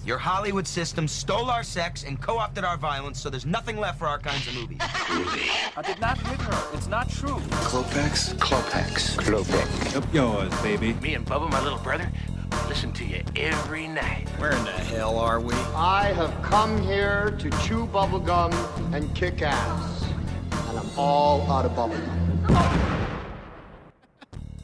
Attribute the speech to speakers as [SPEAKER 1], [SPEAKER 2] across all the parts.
[SPEAKER 1] Your Hollywood system stole our sex and co-opted our violence, so there's nothing left for our kinds of movies.
[SPEAKER 2] Movie.
[SPEAKER 3] I did not hit her. It's not true.
[SPEAKER 2] Klopex? Klopex. Klopek.
[SPEAKER 4] Up yours, baby.
[SPEAKER 5] Me and Bubba, my little brother, listen to you every night.
[SPEAKER 3] Where in the hell are we?
[SPEAKER 6] I have come here to chew bubblegum and kick ass. And I'm all out of bubblegum.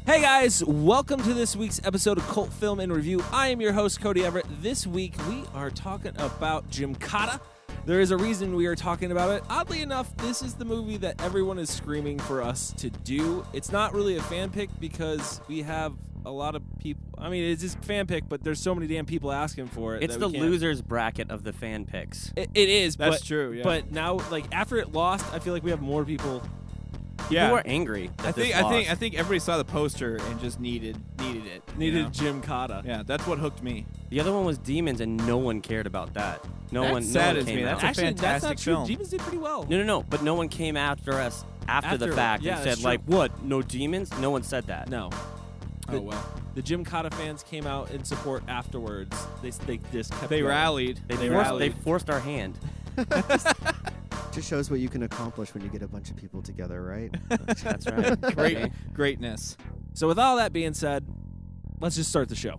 [SPEAKER 7] Hey guys, welcome to this week's episode of Cult Film in Review. I am your host, Cody Everett. This week we are talking about Gymkata. There is a reason we are talking about it. Oddly enough, this is the movie that everyone is screaming for us to do. It's not really a fan pick because we have a lot of people. I mean, it's just fan pick, but there's so many damn people asking for it.
[SPEAKER 8] It's the losers bracket of the fan picks.
[SPEAKER 7] It is.
[SPEAKER 4] That's true, yeah.
[SPEAKER 7] But now, like after it lost, I feel like we have more people.
[SPEAKER 8] People were angry.
[SPEAKER 4] I think everybody saw the poster and just needed it.
[SPEAKER 7] Needed Gymkata.
[SPEAKER 4] Yeah, that's what hooked me.
[SPEAKER 8] The other one was Demons, and no one cared about that. No one
[SPEAKER 4] saddens
[SPEAKER 8] came
[SPEAKER 4] me.
[SPEAKER 8] out.
[SPEAKER 4] That's a
[SPEAKER 7] Actually,
[SPEAKER 4] fantastic
[SPEAKER 7] that's not true.
[SPEAKER 4] film.
[SPEAKER 7] Demons did pretty well.
[SPEAKER 8] No. But no one came after us after the fact
[SPEAKER 7] yeah,
[SPEAKER 8] and
[SPEAKER 7] that's
[SPEAKER 8] said,
[SPEAKER 7] true.
[SPEAKER 8] like, what? No Demons? No one said that.
[SPEAKER 7] No.
[SPEAKER 4] Oh, well.
[SPEAKER 7] The Gymkata fans came out in support afterwards. They just kept
[SPEAKER 4] They
[SPEAKER 7] going.
[SPEAKER 4] rallied.
[SPEAKER 8] They forced our hand.
[SPEAKER 9] Just shows what you can accomplish when you get a bunch of people together, right?
[SPEAKER 8] That's right.
[SPEAKER 4] Greatness.
[SPEAKER 7] So with all that being said, let's just start the show.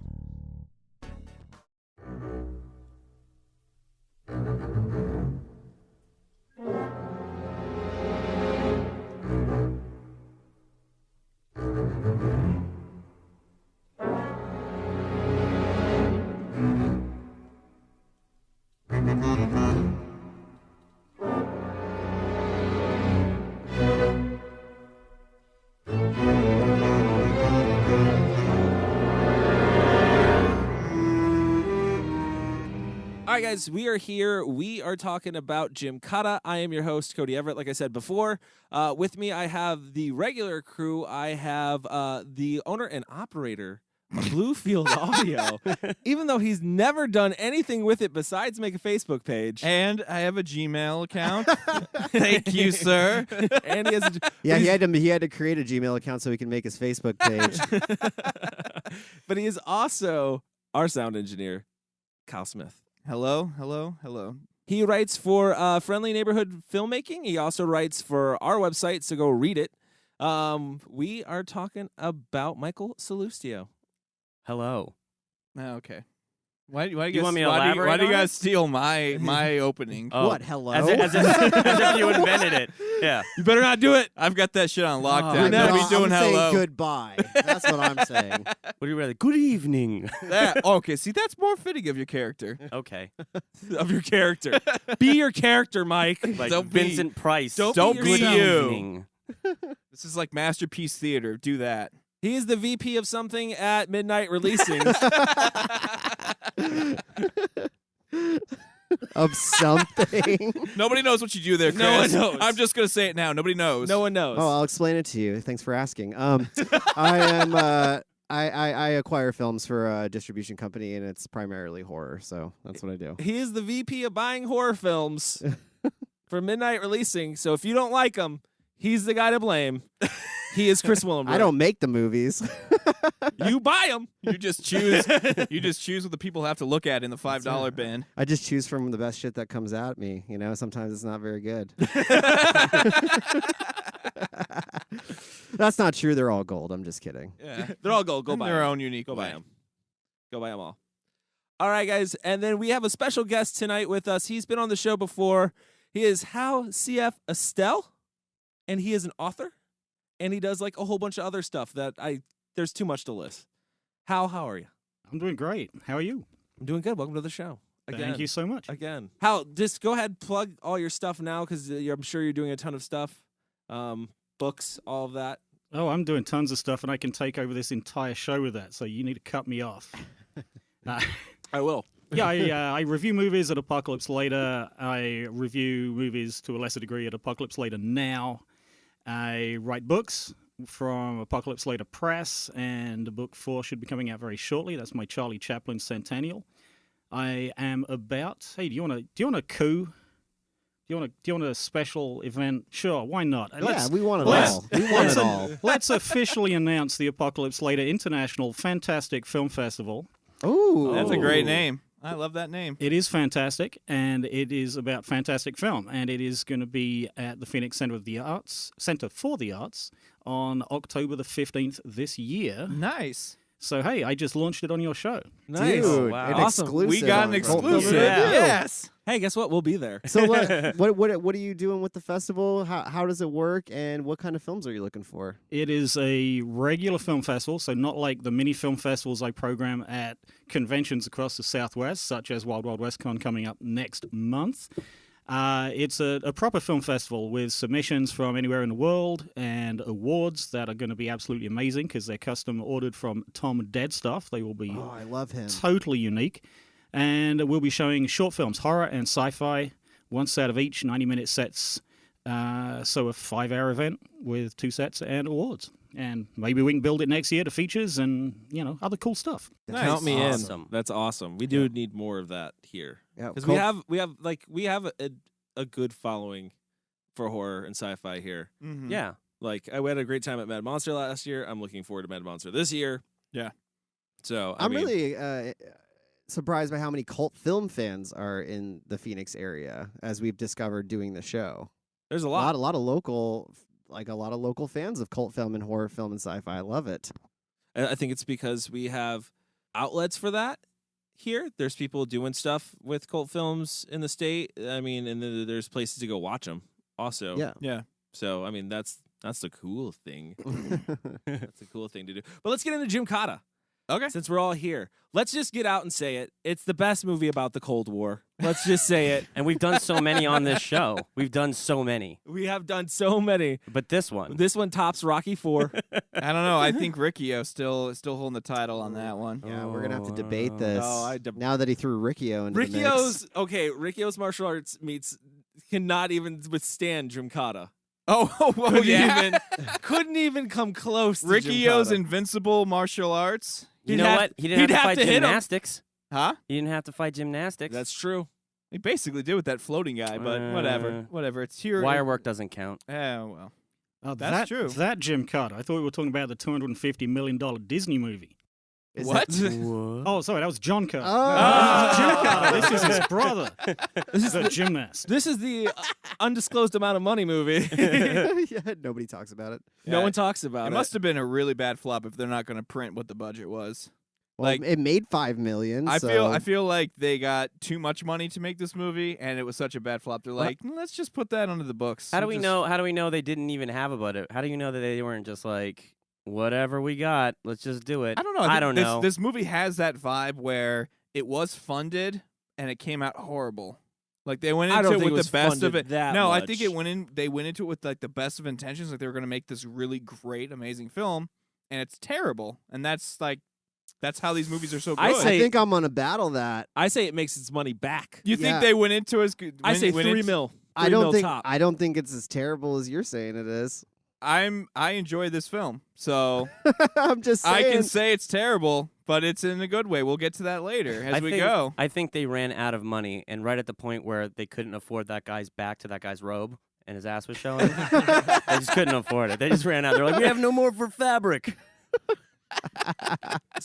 [SPEAKER 7] All right, guys, we are here. We are talking about Gymkata. I am your host, Cody Everett, like I said before. With me, I have the regular crew. I have the owner and operator of Bluefield Audio, even though he's never done anything with it besides make a Facebook page.
[SPEAKER 4] And I have a Gmail account. Thank you, sir.
[SPEAKER 7] And he has
[SPEAKER 9] he had to create a Gmail account so he can make his Facebook page.
[SPEAKER 7] but he is also our sound engineer, Kyle Smith.
[SPEAKER 4] Hello.
[SPEAKER 7] He writes for Friendly Neighborhood Filmmaking. He also writes for our website, so go read it. We are talking about Michael Salustio.
[SPEAKER 8] Hello.
[SPEAKER 4] Okay. Why do you
[SPEAKER 8] want me to elaborate
[SPEAKER 4] why do you
[SPEAKER 8] on
[SPEAKER 4] guys
[SPEAKER 8] it?
[SPEAKER 4] steal my opening?
[SPEAKER 8] Oh.
[SPEAKER 9] What? Hello?
[SPEAKER 8] As if you invented it. Yeah.
[SPEAKER 7] You better not do it.
[SPEAKER 4] I've got that shit on lockdown.
[SPEAKER 7] You're
[SPEAKER 4] Don't
[SPEAKER 7] never-
[SPEAKER 4] be doing
[SPEAKER 9] I'm
[SPEAKER 4] hello.
[SPEAKER 9] saying goodbye. That's what I'm saying.
[SPEAKER 8] What do you rather? Good evening.
[SPEAKER 4] Okay, see, that's more fitting of your character.
[SPEAKER 8] Okay.
[SPEAKER 7] Of your character. Be your character, Mike.
[SPEAKER 8] Like
[SPEAKER 4] Don't be-
[SPEAKER 8] Vincent Price.
[SPEAKER 4] don't
[SPEAKER 7] be
[SPEAKER 4] be
[SPEAKER 7] yourself.
[SPEAKER 4] you.
[SPEAKER 8] Evening.
[SPEAKER 4] This is like Masterpiece Theater. Do that.
[SPEAKER 7] He is the VP of something at Midnight Releasing.
[SPEAKER 9] Of something.
[SPEAKER 4] Nobody knows what you do there, Chris.
[SPEAKER 7] No one knows.
[SPEAKER 4] I'm just going to say it now. Nobody knows.
[SPEAKER 7] No one knows.
[SPEAKER 9] Oh, I'll explain it to you. Thanks for asking. I am. I acquire films for a distribution company, and it's primarily horror. So that's what I do.
[SPEAKER 7] He is the VP of buying horror films for Midnight Releasing. So if you don't like him, he's the guy to blame. He is Chris Willenberg.
[SPEAKER 9] I don't make the movies.
[SPEAKER 7] You buy them.
[SPEAKER 4] You just choose. You just choose what the people have to look at in the $5 bin.
[SPEAKER 9] I just choose from the best shit that comes at me. You know, sometimes it's not very good. That's not true. They're all gold. I'm just kidding.
[SPEAKER 7] Yeah. They're all gold. Go
[SPEAKER 4] In
[SPEAKER 7] buy
[SPEAKER 4] their
[SPEAKER 7] them.
[SPEAKER 4] own unique
[SPEAKER 7] Go buy
[SPEAKER 4] way.
[SPEAKER 7] them. Go buy them all. All right, guys. And then we have a special guest tonight with us. He's been on the show before. He is Hal C.F. Estelle, and he is an author, and he does like a whole bunch of other stuff that there's too much to list. Hal, how are you?
[SPEAKER 10] I'm doing great. How are you?
[SPEAKER 7] I'm doing good. Welcome to the show. Again.
[SPEAKER 10] Thank you so much.
[SPEAKER 7] Again. Hal, just go ahead, plug all your stuff now because I'm sure you're doing a ton of stuff. Books, all of that.
[SPEAKER 10] Oh, I'm doing tons of stuff, and I can take over this entire show with that, so you need to cut me off.
[SPEAKER 7] I will.
[SPEAKER 10] Yeah, I review movies at Apocalypse Later. I review movies to a lesser degree at Apocalypse Later Now. I write books from Apocalypse Later Press, and book 4 should be coming out very shortly. That's my Charlie Chaplin Centennial. I am about. Hey, do you want a coup? Do you want a special event? Sure, why not?
[SPEAKER 9] We want it all. We want it all.
[SPEAKER 10] Let's officially announce the Apocalypse Later International Fantastic Film Festival.
[SPEAKER 9] Ooh,
[SPEAKER 4] That's a great name. I love that name.
[SPEAKER 10] It is fantastic, and it is about fantastic film, and it is going to be at the Phoenix Center for the Arts on October the 15th this year.
[SPEAKER 4] Nice.
[SPEAKER 10] So hey, I just launched it on your show.
[SPEAKER 7] Nice.
[SPEAKER 9] Dude,
[SPEAKER 8] wow.
[SPEAKER 9] an
[SPEAKER 7] Awesome.
[SPEAKER 9] exclusive.
[SPEAKER 4] We got
[SPEAKER 9] on
[SPEAKER 4] an
[SPEAKER 9] Cult Film
[SPEAKER 4] exclusive.
[SPEAKER 9] Review.
[SPEAKER 4] Yes.
[SPEAKER 7] Hey, guess what? We'll be there.
[SPEAKER 9] So what are you doing with the festival? How does it work, and what kind of films are you looking for?
[SPEAKER 10] It is a regular film festival, so not like the mini film festivals I program at conventions across the Southwest, such as Wild Wild West Con coming up next month. It's a proper film festival with submissions from anywhere in the world and awards that are going to be absolutely amazing because they're custom ordered from Tom Deadstuff. They will be
[SPEAKER 9] Oh, I love him.
[SPEAKER 10] totally unique. And we'll be showing short films, horror and sci-fi, one set of each, 90-minute sets. So a 5-hour event with 2 sets and awards. And maybe we can build it next year to features and, other cool stuff.
[SPEAKER 7] Count me
[SPEAKER 8] Awesome.
[SPEAKER 7] in. That's awesome. We do need more of that here
[SPEAKER 9] Yeah,
[SPEAKER 7] because
[SPEAKER 9] Cult-
[SPEAKER 7] we have a good following for horror and sci-fi here.
[SPEAKER 4] Mm-hmm.
[SPEAKER 8] Yeah.
[SPEAKER 7] Like I had a great time at Mad Monster last year. I'm looking forward to Mad Monster this year.
[SPEAKER 4] Yeah.
[SPEAKER 7] So
[SPEAKER 9] I'm
[SPEAKER 7] mean,
[SPEAKER 9] really surprised by how many cult film fans are in the Phoenix area, as we've discovered doing the show.
[SPEAKER 7] there's a
[SPEAKER 9] A
[SPEAKER 7] lot.
[SPEAKER 9] lot of local fans of cult film and horror film and sci-fi. I love it.
[SPEAKER 7] I think it's because we have outlets for that here. There's people doing stuff with cult films in the state. I mean, and then there's places to go watch them also.
[SPEAKER 9] Yeah.
[SPEAKER 4] Yeah.
[SPEAKER 7] So I mean, that's the cool thing. That's the cool thing to do. But let's get into Gymkata.
[SPEAKER 4] Okay.
[SPEAKER 7] Since we're all here, let's just get out and say it. It's the best movie about the Cold War. Let's just say it.
[SPEAKER 8] And we've done so many on this show. We've done so many.
[SPEAKER 7] We have done so many.
[SPEAKER 8] But this one.
[SPEAKER 7] This one tops Rocky IV.
[SPEAKER 4] I don't know. I think Riccio still holding the title on that one.
[SPEAKER 9] Yeah, we're gonna have to debate this.
[SPEAKER 7] No,
[SPEAKER 9] now that he threw Riccio into the mix.
[SPEAKER 7] Ricchio's martial arts cannot even withstand Gymkata. Couldn't even come close to
[SPEAKER 4] Ricchio's
[SPEAKER 7] Gymkata.
[SPEAKER 4] invincible martial arts.
[SPEAKER 8] You know what? He didn't have to fight
[SPEAKER 7] hit him.
[SPEAKER 8] gymnastics.
[SPEAKER 4] Huh?
[SPEAKER 8] He didn't have to fight gymnastics.
[SPEAKER 7] That's true.
[SPEAKER 4] He basically did with that floating guy, but whatever. It's here.
[SPEAKER 8] Wire work doesn't count.
[SPEAKER 4] Oh, well.
[SPEAKER 10] Oh,
[SPEAKER 4] That's true.
[SPEAKER 10] That Gymkata. I thought we were talking about the $250 million Disney movie.
[SPEAKER 9] Is
[SPEAKER 4] What?
[SPEAKER 8] What?
[SPEAKER 10] Oh, sorry, that was John Carter.
[SPEAKER 9] Oh.
[SPEAKER 10] Gymkata. This is his brother. This is the gymnast.
[SPEAKER 7] This is the undisclosed amount of money movie.
[SPEAKER 9] Yeah, nobody talks about it.
[SPEAKER 7] No
[SPEAKER 4] Yeah.
[SPEAKER 7] one talks about
[SPEAKER 4] It
[SPEAKER 7] it.
[SPEAKER 4] must have been a really bad flop if they're not going to print what the budget was.
[SPEAKER 9] Well,
[SPEAKER 4] Like-
[SPEAKER 9] it made $5 million.
[SPEAKER 4] I
[SPEAKER 9] so-
[SPEAKER 4] feel like they got too much money to make this movie, and it was such a bad flop. They're like, let's just put that under the books.
[SPEAKER 8] How do we
[SPEAKER 4] Just-
[SPEAKER 8] know? How do we know they didn't even have a budget? How do you know that they weren't just like, whatever we got, let's just do it?
[SPEAKER 4] I don't know.
[SPEAKER 8] I
[SPEAKER 4] think
[SPEAKER 8] don't
[SPEAKER 4] this,
[SPEAKER 8] know.
[SPEAKER 4] This movie has that vibe where it was funded and it came out horrible. Like they went
[SPEAKER 7] I
[SPEAKER 4] into
[SPEAKER 7] don't
[SPEAKER 4] it
[SPEAKER 7] think
[SPEAKER 4] with
[SPEAKER 7] it was
[SPEAKER 4] the best of
[SPEAKER 7] funded
[SPEAKER 4] it.
[SPEAKER 7] that
[SPEAKER 4] No, I
[SPEAKER 7] much.
[SPEAKER 4] think they went into it with like the best of intentions, like they were going to make this really great, amazing film, and it's terrible. And that's how these movies are so good.
[SPEAKER 7] I say-
[SPEAKER 9] I think I'm gonna battle that.
[SPEAKER 7] I say it makes its money back.
[SPEAKER 4] you think
[SPEAKER 9] Yeah.
[SPEAKER 4] they went into as good?
[SPEAKER 7] I say
[SPEAKER 4] went
[SPEAKER 7] $3
[SPEAKER 4] into-
[SPEAKER 7] million.
[SPEAKER 9] I don't think it's as terrible as you're saying it is.
[SPEAKER 4] I enjoy this film, so
[SPEAKER 9] I'm just saying.
[SPEAKER 4] I can say it's terrible, but it's in a good way. We'll get to that later as we go.
[SPEAKER 8] I think they ran out of money, and right at the point where they couldn't afford that guy's back to that guy's robe and his ass was showing, they just couldn't afford it. They just ran out. They're like, we have no more for fabric.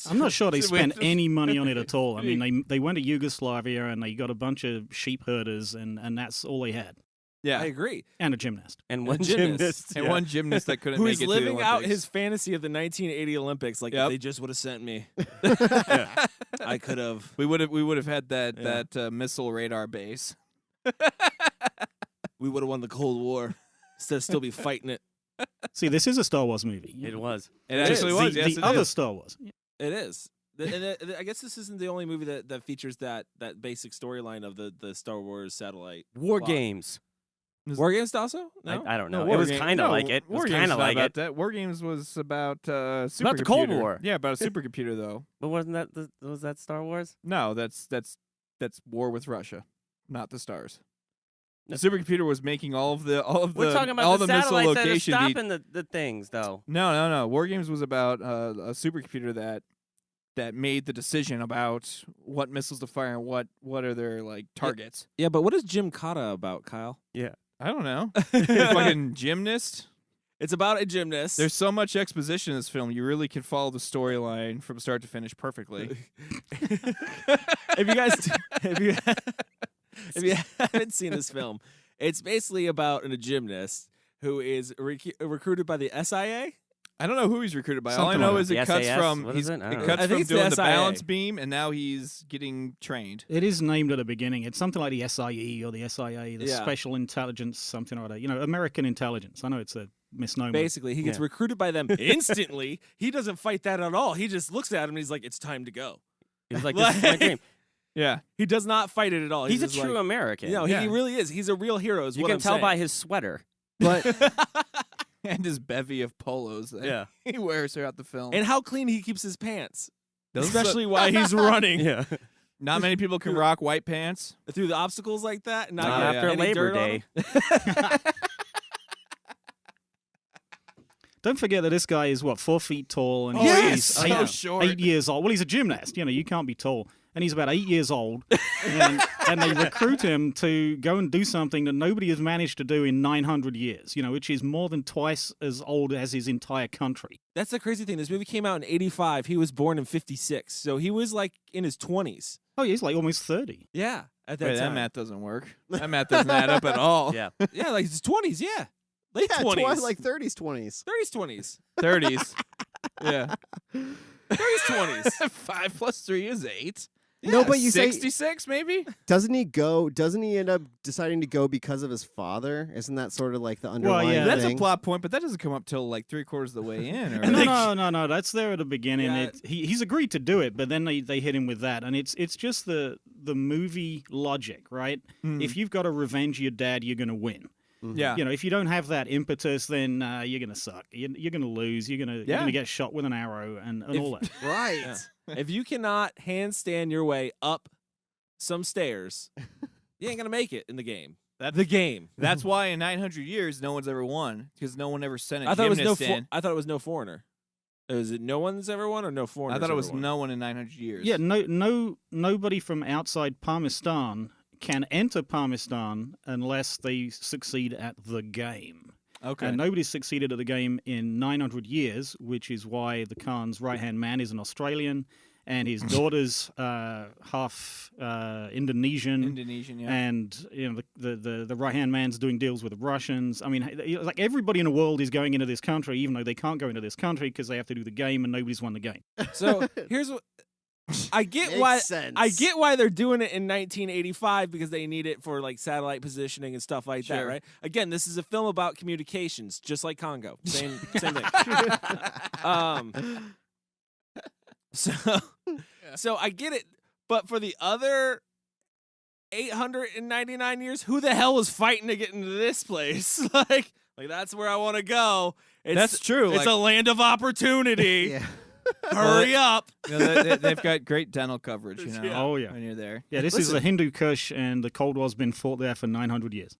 [SPEAKER 10] I'm not sure they
[SPEAKER 4] So we
[SPEAKER 10] spent
[SPEAKER 4] just-
[SPEAKER 10] any money on it at all. I mean, they went to Yugoslavia and they got a bunch of sheep herders, and that's all they had.
[SPEAKER 4] Yeah,
[SPEAKER 7] I agree.
[SPEAKER 10] And a gymnast.
[SPEAKER 8] And
[SPEAKER 7] A
[SPEAKER 8] one
[SPEAKER 7] gymnast.
[SPEAKER 8] gymnast.
[SPEAKER 4] and
[SPEAKER 8] yeah.
[SPEAKER 4] one gymnast that couldn't
[SPEAKER 7] Who's
[SPEAKER 4] make it to
[SPEAKER 7] living
[SPEAKER 4] the
[SPEAKER 7] out
[SPEAKER 4] Olympics.
[SPEAKER 7] his fantasy of the 1980 Olympics? Like
[SPEAKER 4] Yep.
[SPEAKER 7] if they just would have sent me, I could have.
[SPEAKER 4] We would have had that
[SPEAKER 7] Yeah.
[SPEAKER 4] that missile radar base.
[SPEAKER 7] We would have won the Cold War instead of still be fighting it.
[SPEAKER 10] See, this is a Star Wars movie.
[SPEAKER 8] It was.
[SPEAKER 4] It actually was.
[SPEAKER 10] The,
[SPEAKER 4] Yes,
[SPEAKER 10] the
[SPEAKER 4] it
[SPEAKER 10] other
[SPEAKER 4] is.
[SPEAKER 10] Star Wars.
[SPEAKER 7] It is. I guess this isn't the only movie that features that basic storyline of the Star Wars satellite.
[SPEAKER 8] War
[SPEAKER 7] plot.
[SPEAKER 8] Games.
[SPEAKER 7] War Games also? No?
[SPEAKER 8] I don't know.
[SPEAKER 4] No,
[SPEAKER 8] it was
[SPEAKER 4] War Game-
[SPEAKER 8] kind of
[SPEAKER 4] no,
[SPEAKER 8] like it. It
[SPEAKER 4] War
[SPEAKER 8] was
[SPEAKER 4] Games
[SPEAKER 8] kind of
[SPEAKER 4] not
[SPEAKER 8] like
[SPEAKER 4] about
[SPEAKER 8] it.
[SPEAKER 4] that. War Games was about supercomputer.
[SPEAKER 8] about the Cold War.
[SPEAKER 4] Yeah, about a supercomputer though.
[SPEAKER 8] But wasn't that was that Star Wars?
[SPEAKER 4] No, that's war with Russia, not the stars. The supercomputer was making all of the
[SPEAKER 8] We're talking about
[SPEAKER 4] all
[SPEAKER 8] the
[SPEAKER 4] the missile
[SPEAKER 8] satellites that are
[SPEAKER 4] location.
[SPEAKER 8] stopping the things, though.
[SPEAKER 4] No. War Games was about a supercomputer that made the decision about what missiles to fire and what are their like targets.
[SPEAKER 7] Yeah, but what is Gymkata about, Kyle?
[SPEAKER 4] I don't know. Fucking gymnast.
[SPEAKER 7] It's about a gymnast.
[SPEAKER 4] There's so much exposition in this film. You really can follow the storyline from start to finish perfectly.
[SPEAKER 7] if you guys, if you haven't seen this film, it's basically about a gymnast who is recruited by the SIA.
[SPEAKER 4] I don't know who he's recruited by. All I
[SPEAKER 10] Something
[SPEAKER 4] know
[SPEAKER 10] like
[SPEAKER 4] is
[SPEAKER 8] that.
[SPEAKER 4] it
[SPEAKER 8] The
[SPEAKER 4] cuts
[SPEAKER 8] SAS?
[SPEAKER 4] from
[SPEAKER 8] What is it? I don't know.
[SPEAKER 4] cuts
[SPEAKER 7] I think
[SPEAKER 4] from
[SPEAKER 7] it's the
[SPEAKER 4] doing the
[SPEAKER 7] SIA.
[SPEAKER 4] balance beam, and now he's getting trained.
[SPEAKER 10] It is named at the beginning. It's something like the SIE or the SIA, the
[SPEAKER 7] Yeah.
[SPEAKER 10] Special Intelligence, something or other. American intelligence. I know it's a misnomer.
[SPEAKER 7] Basically, he gets recruited by them instantly. He doesn't fight that at all. He just looks at him and he's like, "It's time to go."
[SPEAKER 8] He's like, this is my dream.
[SPEAKER 4] Yeah.
[SPEAKER 7] He does not fight it at all.
[SPEAKER 8] He's a
[SPEAKER 7] just
[SPEAKER 8] true
[SPEAKER 7] like,
[SPEAKER 8] American.
[SPEAKER 7] No,
[SPEAKER 4] Yeah.
[SPEAKER 7] he really is. He's a real hero. Is
[SPEAKER 8] you
[SPEAKER 7] what
[SPEAKER 8] can
[SPEAKER 7] I'm
[SPEAKER 8] tell
[SPEAKER 7] saying.
[SPEAKER 8] by his sweater.
[SPEAKER 9] But
[SPEAKER 4] And his bevy of polos that
[SPEAKER 8] Yeah.
[SPEAKER 4] he wears throughout the film.
[SPEAKER 7] and how clean he keeps his pants,
[SPEAKER 4] Those
[SPEAKER 7] especially while he's running
[SPEAKER 8] Yeah.
[SPEAKER 4] Not many people can rock white pants.
[SPEAKER 7] through the obstacles like that. And not
[SPEAKER 8] Not
[SPEAKER 7] get
[SPEAKER 8] after
[SPEAKER 7] any
[SPEAKER 8] Labor
[SPEAKER 7] dirt on
[SPEAKER 8] Day.
[SPEAKER 7] him.
[SPEAKER 10] Don't forget that this guy is, 4 feet tall, and
[SPEAKER 4] Yes!
[SPEAKER 10] he's
[SPEAKER 4] So short.
[SPEAKER 10] 8 years old. Well, he's a gymnast. You can't be tall. And he's about 8 years old, and they recruit him to go and do something that nobody has managed to do in 900 years, which is more than twice as old as his entire country.
[SPEAKER 7] That's the crazy thing. This movie came out in '85. He was born in '56, so he was like in his 20s.
[SPEAKER 10] Oh, yeah, he's like almost 30.
[SPEAKER 7] Yeah, at that
[SPEAKER 4] Wait, that
[SPEAKER 7] time.
[SPEAKER 4] math doesn't work. That math doesn't add up at all.
[SPEAKER 8] Yeah.
[SPEAKER 7] Yeah, like his 20s. Yeah, late
[SPEAKER 9] yeah,
[SPEAKER 7] 20s,
[SPEAKER 9] like 30s, 20s.
[SPEAKER 7] 30s, 20s,
[SPEAKER 4] 30s. Yeah.
[SPEAKER 7] 30s, 20s.
[SPEAKER 4] 5 plus 3 is 8.
[SPEAKER 9] No, but you say
[SPEAKER 4] 66 maybe?
[SPEAKER 9] doesn't he end up deciding to go because of his father? Isn't that sort of like the underlying
[SPEAKER 10] yeah.
[SPEAKER 4] That's a
[SPEAKER 9] thing?
[SPEAKER 4] plot point, but that doesn't come up till like 3/4 of the way in. Or
[SPEAKER 10] No. That's there at the beginning.
[SPEAKER 7] Yeah.
[SPEAKER 10] He's agreed to do it, but then they hit him with that, and it's just the movie logic, right? If you've got to revenge your dad, you're going to win.
[SPEAKER 4] Yeah.
[SPEAKER 10] If you don't have that impetus, then you're going to suck. You're going to lose. You're going to get shot with an arrow and all that.
[SPEAKER 9] Right.
[SPEAKER 7] Yeah. If you cannot handstand your way up some stairs, you ain't gonna make it in the game. The game.
[SPEAKER 4] That's why in 900 years no one's ever won because no one ever sent a
[SPEAKER 7] I thought it was
[SPEAKER 4] gymnast in.
[SPEAKER 7] I thought it was no foreigner. Is it no one's ever won or no foreigner?
[SPEAKER 4] I thought it was no one in 900 years.
[SPEAKER 10] Yeah, nobody from outside Parmistan can enter Parmistan unless they succeed at the game.
[SPEAKER 4] Okay.
[SPEAKER 10] And nobody's succeeded at the game in 900 years, which is why the Khan's right-hand man is an Australian, and his daughter's half Indonesian.
[SPEAKER 4] Indonesian, yeah.
[SPEAKER 10] And the right-hand man's doing deals with the Russians. I mean, like everybody in the world is going into this country, even though they can't go into this country because they have to do the game, and nobody's won the game.
[SPEAKER 7] So here's what I get
[SPEAKER 9] Makes
[SPEAKER 7] why
[SPEAKER 9] sense.
[SPEAKER 7] I get why they're doing it in 1985 because they need it for like satellite positioning and stuff like that,
[SPEAKER 4] Sure.
[SPEAKER 7] right? Again, this is a film about communications, just like Congo. Same thing. So I get it, but for the other 899 years, who the hell was fighting to get into this place? like that's where I want to go.
[SPEAKER 4] That's true.
[SPEAKER 7] It's
[SPEAKER 4] like,
[SPEAKER 7] a land of opportunity.
[SPEAKER 9] Yeah.
[SPEAKER 7] Hurry up.
[SPEAKER 4] they've got great dental coverage,
[SPEAKER 7] Yeah.
[SPEAKER 10] Oh, yeah.
[SPEAKER 4] when you're there.
[SPEAKER 10] Yeah, this is the Hindu Kush, and the Cold War's been fought there for 900 years.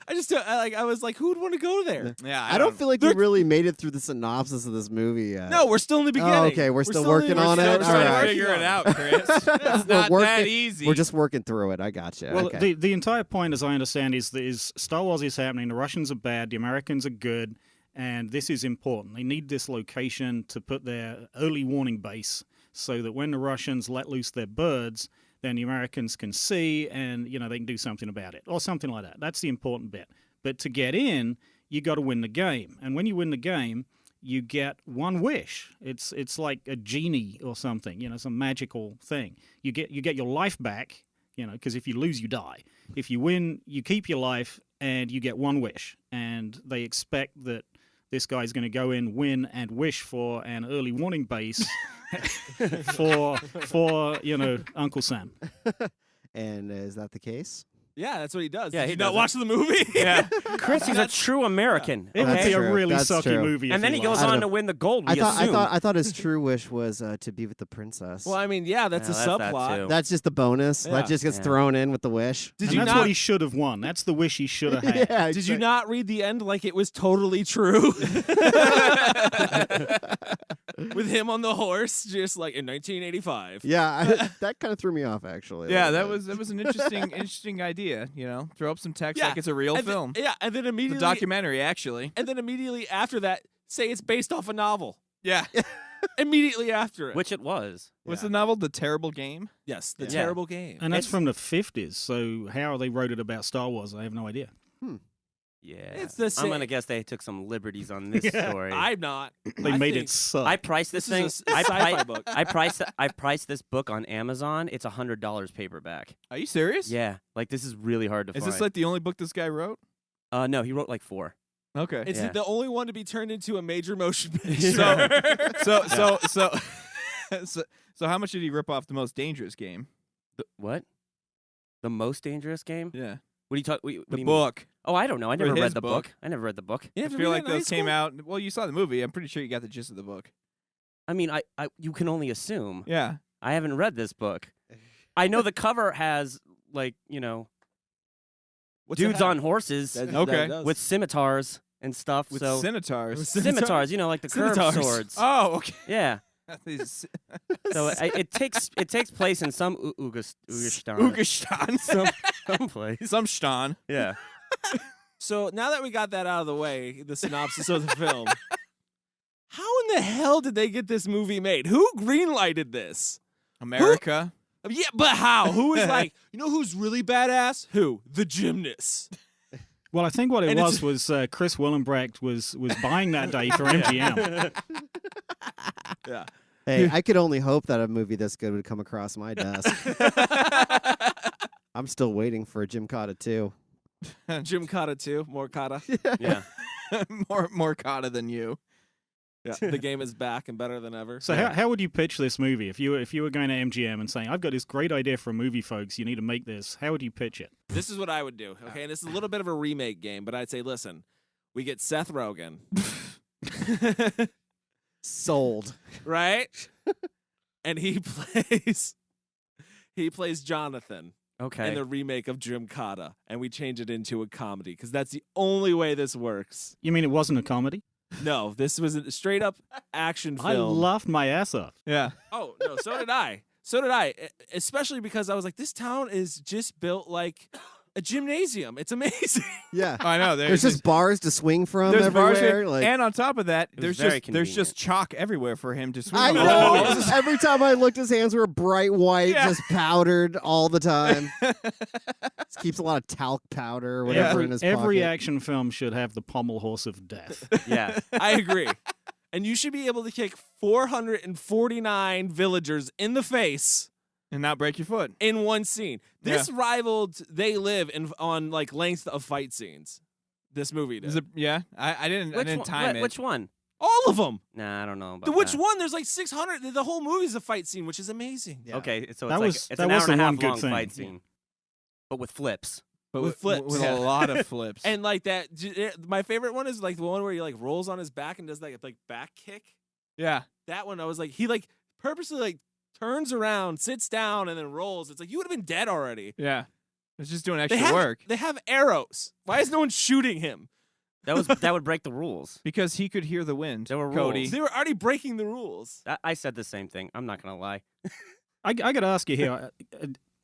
[SPEAKER 7] I was like, who would want to go there?
[SPEAKER 4] Yeah,
[SPEAKER 9] I don't feel like you really made it through the synopsis of this movie yet.
[SPEAKER 7] No, we're still in the beginning.
[SPEAKER 9] Oh, okay, we're still working on it.
[SPEAKER 7] We're still
[SPEAKER 9] All
[SPEAKER 7] trying
[SPEAKER 9] right.
[SPEAKER 7] to figure it out, Chris. It's not
[SPEAKER 9] We're
[SPEAKER 7] that
[SPEAKER 9] working-
[SPEAKER 7] easy.
[SPEAKER 9] We're just working through it. I gotcha.
[SPEAKER 10] Well,
[SPEAKER 9] okay.
[SPEAKER 10] the entire point, as I understand, is Star Wars is happening. The Russians are bad. The Americans are good. And this is important. They need this location to put their early warning base so that when the Russians let loose their birds, then the Americans can see and, they can do something about it or something like that. That's the important bit. But to get in, you got to win the game. And when you win the game, you get one wish. It's like a genie or something, some magical thing. You get your life back, because if you lose, you die. If you win, you keep your life and you get one wish. And they expect that this guy's going to go in, win, and wish for an early warning base for Uncle Sam.
[SPEAKER 9] And is that the case?
[SPEAKER 7] Yeah, that's what he does.
[SPEAKER 8] Yeah,
[SPEAKER 7] Did
[SPEAKER 8] he
[SPEAKER 7] you not
[SPEAKER 8] does
[SPEAKER 7] watch the movie?
[SPEAKER 8] Yeah. Chris, he's a true American.
[SPEAKER 10] It would
[SPEAKER 9] That's
[SPEAKER 10] be a
[SPEAKER 9] true.
[SPEAKER 10] really
[SPEAKER 9] That's
[SPEAKER 10] sucky
[SPEAKER 9] true.
[SPEAKER 10] movie.
[SPEAKER 8] And
[SPEAKER 10] if
[SPEAKER 8] then he
[SPEAKER 10] lost.
[SPEAKER 8] goes
[SPEAKER 9] I
[SPEAKER 8] on
[SPEAKER 9] don't
[SPEAKER 8] to win the gold.
[SPEAKER 9] I
[SPEAKER 8] we
[SPEAKER 9] thought
[SPEAKER 8] assume.
[SPEAKER 9] I thought his true wish was to be with the princess.
[SPEAKER 7] Well, I mean, yeah, that's
[SPEAKER 8] Yeah,
[SPEAKER 7] a
[SPEAKER 8] that's that
[SPEAKER 7] subplot.
[SPEAKER 8] too.
[SPEAKER 9] That's just the bonus.
[SPEAKER 7] Yeah.
[SPEAKER 9] That just gets
[SPEAKER 8] Yeah.
[SPEAKER 9] thrown in with the wish.
[SPEAKER 7] Did
[SPEAKER 10] And
[SPEAKER 7] you
[SPEAKER 10] that's
[SPEAKER 7] not?
[SPEAKER 10] what he should have won. That's the wish he should have had.
[SPEAKER 9] Yeah,
[SPEAKER 7] Did you not read the end like it was totally true? With him on the horse, just like in 1985.
[SPEAKER 9] Yeah, that kind of threw me off actually. a
[SPEAKER 4] Yeah,
[SPEAKER 9] little
[SPEAKER 4] that
[SPEAKER 9] bit.
[SPEAKER 4] was an interesting idea. Throw up some text
[SPEAKER 7] Yeah.
[SPEAKER 4] like it's a real
[SPEAKER 7] And then-
[SPEAKER 4] film.
[SPEAKER 7] yeah, and then
[SPEAKER 4] It's a
[SPEAKER 7] immediately,
[SPEAKER 4] documentary, actually.
[SPEAKER 7] and then immediately after that, say it's based off a novel.
[SPEAKER 4] Yeah.
[SPEAKER 7] immediately after it.
[SPEAKER 8] Which it was.
[SPEAKER 4] What's the novel? The Terrible Game?
[SPEAKER 7] Yes, the
[SPEAKER 8] Yeah.
[SPEAKER 7] terrible game.
[SPEAKER 10] And that's from the 50s, so how they wrote it about Star Wars, I have no idea.
[SPEAKER 8] Yeah.
[SPEAKER 7] It's the
[SPEAKER 8] I'm
[SPEAKER 7] same.
[SPEAKER 8] going to guess they took some liberties on this story.
[SPEAKER 7] I'm not.
[SPEAKER 10] They
[SPEAKER 7] I
[SPEAKER 10] made
[SPEAKER 7] think
[SPEAKER 10] it suck.
[SPEAKER 8] I priced this thing.
[SPEAKER 7] is a sci-fi book.
[SPEAKER 8] I priced this book on Amazon. It's $100 paperback.
[SPEAKER 4] Are you serious?
[SPEAKER 8] Yeah, like this is really hard to
[SPEAKER 4] Is
[SPEAKER 8] find.
[SPEAKER 4] this like the only book this guy wrote?
[SPEAKER 8] No, he wrote like 4.
[SPEAKER 4] Okay.
[SPEAKER 7] Is
[SPEAKER 8] Yeah.
[SPEAKER 7] it the only one to be turned into a major motion picture?
[SPEAKER 4] So how much did he rip off The Most Dangerous Game?
[SPEAKER 8] What? The Most Dangerous Game?
[SPEAKER 4] Yeah.
[SPEAKER 8] What do you talk? What
[SPEAKER 4] The
[SPEAKER 8] do you mean?
[SPEAKER 4] book.
[SPEAKER 8] Oh, I don't know. I
[SPEAKER 4] Or
[SPEAKER 8] never
[SPEAKER 4] his
[SPEAKER 8] read the
[SPEAKER 4] book.
[SPEAKER 8] book. I never read the book.
[SPEAKER 7] You
[SPEAKER 4] I
[SPEAKER 7] have to
[SPEAKER 4] feel
[SPEAKER 7] read
[SPEAKER 4] like
[SPEAKER 7] it in high
[SPEAKER 4] those came
[SPEAKER 7] school?
[SPEAKER 4] out. Well, you saw the movie. I'm pretty sure you got the gist of the book.
[SPEAKER 8] I mean, I you can only assume.
[SPEAKER 4] Yeah.
[SPEAKER 8] I haven't read this book. I know the cover has like
[SPEAKER 7] What's it
[SPEAKER 8] dudes
[SPEAKER 7] have?
[SPEAKER 8] on horses
[SPEAKER 4] Okay.
[SPEAKER 8] with scimitars and stuff.
[SPEAKER 4] With
[SPEAKER 8] so
[SPEAKER 4] scimitars.
[SPEAKER 8] scimitars, like the curved
[SPEAKER 7] Scimitars.
[SPEAKER 8] swords.
[SPEAKER 4] Oh, okay.
[SPEAKER 8] Yeah.
[SPEAKER 4] These-
[SPEAKER 8] So it takes place in some Ugistan.
[SPEAKER 4] Ugistan.
[SPEAKER 8] some place.
[SPEAKER 4] Some Stan.
[SPEAKER 8] Yeah.
[SPEAKER 7] So now that we got that out of the way, the synopsis of the film, how in the hell did they get this movie made? Who greenlighted this?
[SPEAKER 4] America.
[SPEAKER 7] Yeah, but how? Who was like, you know who's really badass? Who? The gymnast.
[SPEAKER 10] Well, I think what it
[SPEAKER 7] And
[SPEAKER 10] was
[SPEAKER 7] it's-
[SPEAKER 10] Chris Willenbrecht was buying that day for MGM.
[SPEAKER 7] Yeah.
[SPEAKER 9] Hey, I could only hope that a movie this good would come across my desk. I'm still waiting for a Gymkata 2.
[SPEAKER 7] Gymkata 2, more kata.
[SPEAKER 8] Yeah.
[SPEAKER 4] more kata than you.
[SPEAKER 7] Yeah. The game is back and better than ever.
[SPEAKER 10] So how would you pitch this movie if you were going to MGM and saying, I've got this great idea for a movie, folks, you need to make this? How would you pitch it?
[SPEAKER 7] This is what I would do. Okay, and this is a little bit of a remake game, but I'd say, listen, we get Seth Rogen.
[SPEAKER 9] Sold.
[SPEAKER 7] Right? And he plays Jonathan
[SPEAKER 8] Okay.
[SPEAKER 7] in the remake of Gymkata, and we change it into a comedy because that's the only way this works.
[SPEAKER 10] You mean it wasn't a comedy?
[SPEAKER 7] No, this was a straight up action film.
[SPEAKER 10] I laughed my ass off.
[SPEAKER 4] Yeah.
[SPEAKER 7] Oh, no, so did I. So did I, especially because I was like, this town is just built like a gymnasium. It's amazing.
[SPEAKER 9] Yeah.
[SPEAKER 4] I know.
[SPEAKER 9] There's just bars to swing from
[SPEAKER 4] There's bars
[SPEAKER 9] everywhere.
[SPEAKER 4] here,
[SPEAKER 9] Like,
[SPEAKER 4] and on top of that,
[SPEAKER 8] was
[SPEAKER 4] there's
[SPEAKER 8] very
[SPEAKER 4] there's just
[SPEAKER 8] convenient.
[SPEAKER 4] chalk everywhere for him to swing
[SPEAKER 9] I
[SPEAKER 4] on.
[SPEAKER 9] know.
[SPEAKER 4] Oh,
[SPEAKER 9] Every time I looked, his hands were bright white,
[SPEAKER 4] Yeah.
[SPEAKER 9] just powdered all the time. Just keeps a lot of talc powder or whatever in his
[SPEAKER 10] Every
[SPEAKER 9] pocket.
[SPEAKER 10] action film should have the pommel horse of death.
[SPEAKER 8] Yeah.
[SPEAKER 7] I agree. And you should be able to kick 449 villagers in the face
[SPEAKER 4] and not break your foot.
[SPEAKER 7] in one scene. This rivaled They Live on like length of fight scenes. This movie did.
[SPEAKER 4] Is it, yeah, I didn't time it.
[SPEAKER 8] Which one?
[SPEAKER 7] All of them.
[SPEAKER 8] Nah, I don't know about
[SPEAKER 7] The which
[SPEAKER 8] that.
[SPEAKER 7] one? There's like 600. The whole movie's a fight scene, which is amazing.
[SPEAKER 9] Yeah.
[SPEAKER 8] Okay, so
[SPEAKER 10] That
[SPEAKER 8] it's
[SPEAKER 10] was-
[SPEAKER 8] it's
[SPEAKER 10] that
[SPEAKER 8] an hour
[SPEAKER 10] was
[SPEAKER 8] and
[SPEAKER 10] the
[SPEAKER 8] a
[SPEAKER 10] one
[SPEAKER 8] half
[SPEAKER 10] good
[SPEAKER 8] long
[SPEAKER 10] thing.
[SPEAKER 8] fight scene, but with flips.
[SPEAKER 4] But
[SPEAKER 7] with flips.
[SPEAKER 4] with
[SPEAKER 7] Yeah.
[SPEAKER 4] a lot of flips.
[SPEAKER 7] And like that, my favorite one is like the one where he like rolls on his back and does like back kick.
[SPEAKER 4] yeah,
[SPEAKER 7] That one, I was like, he like purposely like turns around, sits down, and then rolls. It's like you would have been dead already.
[SPEAKER 4] yeah, it's just doing
[SPEAKER 7] They
[SPEAKER 4] extra
[SPEAKER 7] have,
[SPEAKER 4] work
[SPEAKER 7] They have arrows. Why is no one shooting him?
[SPEAKER 8] That would break the rules.
[SPEAKER 4] because he could hear the wind.
[SPEAKER 8] There were
[SPEAKER 4] Cody.
[SPEAKER 8] rules.
[SPEAKER 7] They were already breaking the rules.
[SPEAKER 8] I said the same thing. I'm not gonna lie.
[SPEAKER 10] I got to ask you here.